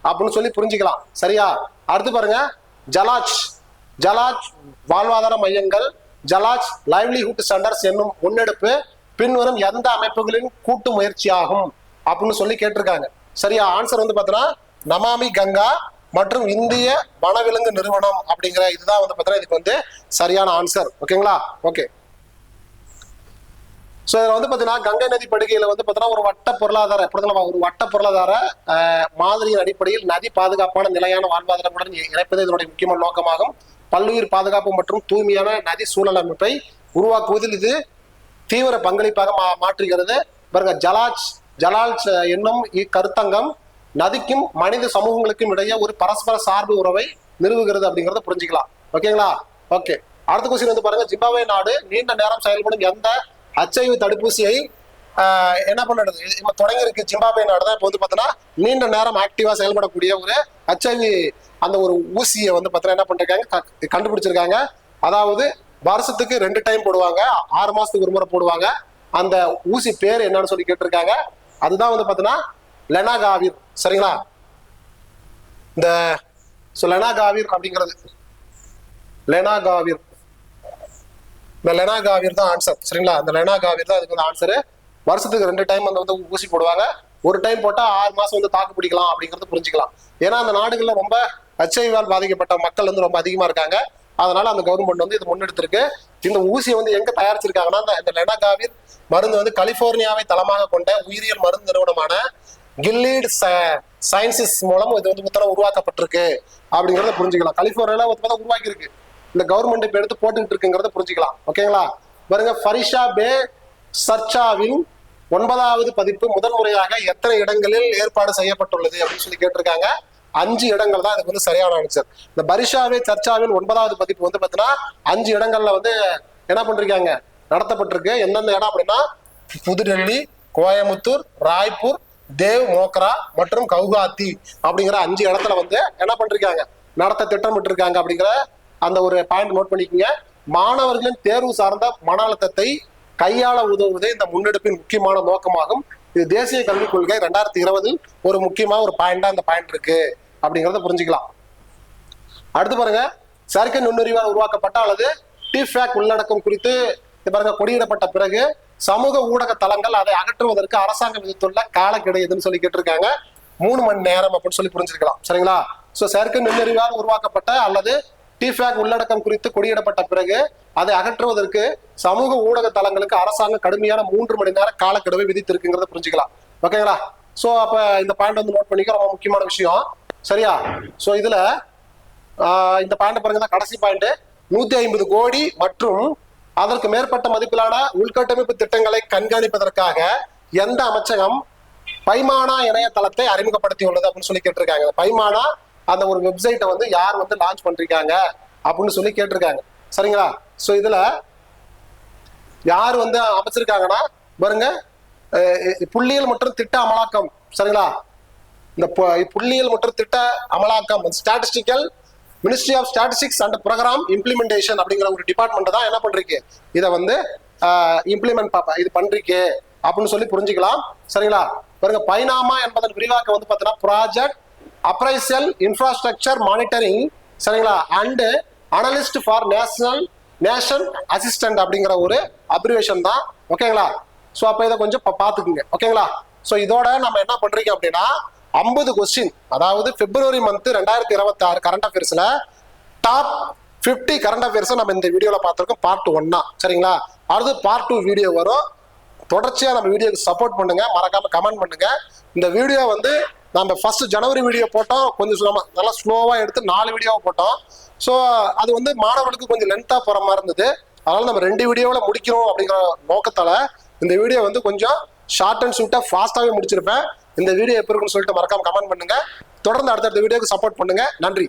A: அப்படின்னு சொல்லி புரிஞ்சுக்கலாம். சரியா, அடுத்து பாருங்க, ஜலாஜ் வாழ்வாதார மையங்கள், ஜலாஜ் லைவ்லிஹுட் சென்டர்ஸ் என்னும் முன்னெடுப்பு பின்வரும் எந்த அமைப்புகளின் கூட்டு முயற்சியாகும் அப்படின்னு சொல்லி கேட்டிருக்காங்க. சரியா, ஆன்சர் வந்து பாத்தீங்கன்னா நமாமி கங்கா மற்றும் இந்திய வனவிலங்கு நிறுவனம் அப்படிங்கிற இதுதான் வந்து பாத்தீங்கன்னா இதுக்கு வந்து சரியான ஆன்சர். ஓகேங்களா, ஓகே. ஸோ இதில் வந்து பார்த்தீங்கன்னா கங்கை நதி படுகையில் வந்து பார்த்தீங்கன்னா ஒரு வட்ட பொருளாதார மாதிரியின் அடிப்படையில் நதி பாதுகாப்பான நிலையான வாழ்வாதாரமுடன் இணைப்பது இதனுடைய முக்கியமான நோக்கமாகும். பல்லுயிர் பாதுகாப்பு மற்றும் தூய்மையான நதி சூழல் அமைப்பை உருவாக்குவதில் இது தீவிர பங்களிப்பாக மாற்றுகிறது. பாருங்க, ஜலாஜ் என்னும் இக்கருத்தங்கம் நதிக்கும் மனித சமூகங்களுக்கும் இடையே ஒரு பரஸ்பர சார்பு உறவை நிறுவுகிறது அப்படிங்கிறத புரிஞ்சுக்கலாம். ஓகேங்களா, ஓகே. அடுத்த கொஸ்டின் வந்து பாருங்க, ஜிம்பாப்வே நாடு நீண்ட நேரம் செயல்படும் எந்த HIV தடுப்பூசியை என்ன பண்ணுறது தொடங்கி இருக்கு. ஜிம்பாப்வே நாடு தான் இப்போ வந்து பார்த்தீங்கன்னா நீண்ட நேரம் ஆக்டிவா செயல்படக்கூடிய ஒரு HIV அந்த ஒரு ஊசியை வந்து பார்த்தீங்கன்னா என்ன பண்ணிருக்காங்க, கண்டுபிடிச்சிருக்காங்க. அதாவது வருஷத்துக்கு 2 டைம் போடுவாங்க, 6 மாசத்துக்கு ஒரு முறை போடுவாங்க. அந்த ஊசி பேர் என்னன்னு சொல்லி கேட்டிருக்காங்க. அதுதான் வந்து பார்த்தீங்கன்னா லெனாகாவிர். சரிங்களா, இந்த லெனாகாவிர் அப்படிங்கிறது இந்த லெனாகாவிர் தான் ஆன்சர். சரிங்களா, இந்த லெனாகாவிர் தான் அதுக்கு வந்து ஆன்சரு. வருஷத்துக்கு 2 டைம் வந்து ஊசி போடுவாங்க. ஒரு டைம் போட்டா 6 மாசம் வந்து தாக்கு பிடிக்கலாம் அப்படிங்கிறது புரிஞ்சுக்கலாம். ஏன்னா அந்த நாடுகள்ல ரொம்ப HIV-வால் பாதிக்கப்பட்ட மக்கள் வந்து ரொம்ப அதிகமா இருக்காங்க. அதனால அந்த கவர்மெண்ட் வந்து இது முன்னெடுத்திருக்கு. இந்த ஊசியை வந்து எங்க தயாரிச்சிருக்காங்கன்னா இந்த லெனகாவிர் மருந்து வந்து கலிபோர்னியாவை தளமாக கொண்ட உயிரியல் மருந்து நிறுவனமான கில்லீட் சயின்சஸ் மூலம் இது வந்து புத்தகம் உருவாக்கப்பட்டிருக்கு அப்படிங்கறத புரிஞ்சுக்கலாம். கலிபோர்னியால உருவாக்கி இருக்கு, இந்த கவர்மெண்ட் இப்ப எடுத்து போட்டுக்கிட்டு இருக்குங்கிறத புரிஞ்சுக்கலாம். ஓகேங்களா? பாருங்க, ஃபரிஷா பே சர்ச்சாவின் 9வது பதிப்பு முதல் முறையாக எத்தனை இடங்களில் ஏற்பாடு செய்யப்பட்டுள்ளது அப்படின்னு சொல்லி கேட்டிருக்காங்க. 5 இடங்கள் தான் இதுக்கு வந்து சரியான ஆன்சர். இந்த பரிஷாவே சர்ச்சாவின் 9வது பதிப்பு வந்து பாத்தீங்கன்னா 5 இடங்கள்ல வந்து என்ன பண்றாங்க, நடத்தப்பட்டிருக்கு. எந்தெந்த இடம் அப்படின்னா புதுடெல்லி, கோயம்புத்தூர், ராய்ப்பூர், தேவ் மோக்ரா மற்றும் கவுகாத்தி அப்படிங்கிற 5 இடத்துல வந்து என்ன பண்றாங்க, நடத்த திட்டமிட்டு இருக்காங்க அப்படிங்கிற அந்த ஒரு பாயிண்ட் நோட் பண்ணிக்கோங்க. மாணவர்களின் தேர்வு சார்ந்த மன அழுத்தத்தை கையாள உதவுவதே இந்த முன்னெடுப்பின் முக்கியமான நோக்கமாகும். இது தேசிய கல்விக் கொள்கை 2020 ஒரு முக்கியமான ஒரு பாயிண்டா இந்த பாயிண்ட் இருக்கு அப்படிங்கறத புரிஞ்சுக்கலாம். அடுத்து பாருங்க, செயற்கை நுண்ணறிவால் உருவாக்கப்பட்ட அல்லது டிஃபேக் உள்ளடக்கம் குறித்து பாருங்க கொடியிடப்பட்ட பிறகு சமூக ஊடக தளங்கள் அதை அகற்றுவதற்கு அரசாங்கம் விதித்துள்ள காலக்கெடு எதுன்னு சொல்லி கேட்டிருக்காங்க. 3 மணி நேரம் அப்படின்னு சொல்லி புரிஞ்சிருக்கலாம். சரிங்களா? சோ செயற்கை நுண்ணறிவால் உருவாக்கப்பட்ட அல்லது டிஃபேக் உள்ளடக்கம் குறித்து கொடியிடப்பட்ட பிறகு அதை அகற்றுவதற்கு சமூக ஊடக தளங்களுக்கு அரசாங்கம் கடுமையான 3 மணி நேர காலக்கெடுவை விதித்திருக்குங்கிறத புரிஞ்சுக்கலாம். ஓகேங்களா? சோ அப்ப இந்த பாயிண்ட் வந்து நோட் பண்ணிக்க, ரொம்ப முக்கியமான விஷயம். சரியா? சோ இதுல இந்த பாயிண்ட் பாருங்க, கடைசி பாயிண்ட் 150 கோடி மற்றும் அதற்கு மேற்பட்ட மதிப்பிலான உள்கட்டமைப்பு திட்டங்களை கண்காணிப்பதற்காக எந்த அமைச்சகம் பைமானா இணையதளத்தை அறிமுகப்படுத்தியுள்ளது அப்படின்னு சொல்லி கேட்டிருக்காங்க. பைமானா அந்த ஒரு வெப்சைட்டை வந்து யார் வந்து லான்ச் பண்றீங்க அப்படின்னு சொல்லி கேட்டிருக்காங்க. சரிங்களா? சோ இதுல யார் வந்து அமைச்சிருக்காங்கன்னா பாருங்க, புள்ளியியல் மற்றும் திட்ட அமலாக்கம். சரிங்களா? இந்த புள்ளியியல் மற்றும் திட்ட அமலாக்கம் statistical ministry of statistics and programme implementation அப்படிங்கிற ஒரு டிபார்ட்மெண்ட் தான் என்ன பண்றீங்க, இதை வந்து இம்ப்ளிமெண்ட் இது பண்றீங்க அப்படின்னு சொல்லி புரிஞ்சுக்கலாம். சரிங்களா? பாருங்க, பைனாமா என்பதன் விரிவாக்கம் வந்து பார்த்தீங்கன்னா ப்ராஜெக்ட் அப்ரைசல் இன்ஃப்ராஸ்ட்ரக்சர் மானிட்டரிங். சரிங்களா? And analyst for nation assistant அப்படிங்கிற ஒரு அப்ரிவேஷன் தான். ஓகேங்களா? ஸோ அப்போ இதை கொஞ்சம் பார்த்துக்குங்க. ஓகேங்களா? ஸோ இதோட நம்ம என்ன பண்றீங்க அப்படின்னா 50 கொஸ்டின், அதாவது பிப்ரவரி மந்த் 2026 கரண்ட் அஃபேர்ஸ்ல டாப் 50 கரண்ட் அஃபேர்ஸ் நம்ம இந்த வீடியோல பார்த்திருக்கோம். பார்ட் 1. சரிங்களா? அடுத்து பார்ட் 2 வீடியோ வரும். தொடர்ச்சியா நம்ம வீடியோக்கு சப்போர்ட் பண்ணுங்க, மறக்காம கமெண்ட் பண்ணுங்க. இந்த வீடியோ வந்து நம்ம ஃபர்ஸ்ட் ஜனவரி வீடியோ போட்டோம், கொஞ்சம் நல்லா ஸ்லோவா எடுத்து 4 வீடியோவை போட்டோம். ஸோ அது வந்து மாணவர்களுக்கு கொஞ்சம் லென்த்தா போற மாதிரி இருந்தது. அதனால நம்ம 2 வீடியோவில் முடிக்கிறோம் அப்படிங்கிற நோக்கத்தால இந்த வீடியோ வந்து கொஞ்சம் ஷார்ட் அண்ட் ஸ்வீட்டா ஃபாஸ்டாவே முடிச்சிருப்பேன். இந்த வீடியோ எப்படி இருக்குன்னு சொல்லிட்டு மறக்காம கமெண்ட் பண்ணுங்க. தொடர்ந்து அடுத்தடுத்த வீடியோக்கு சப்போர்ட் பண்ணுங்க. நன்றி.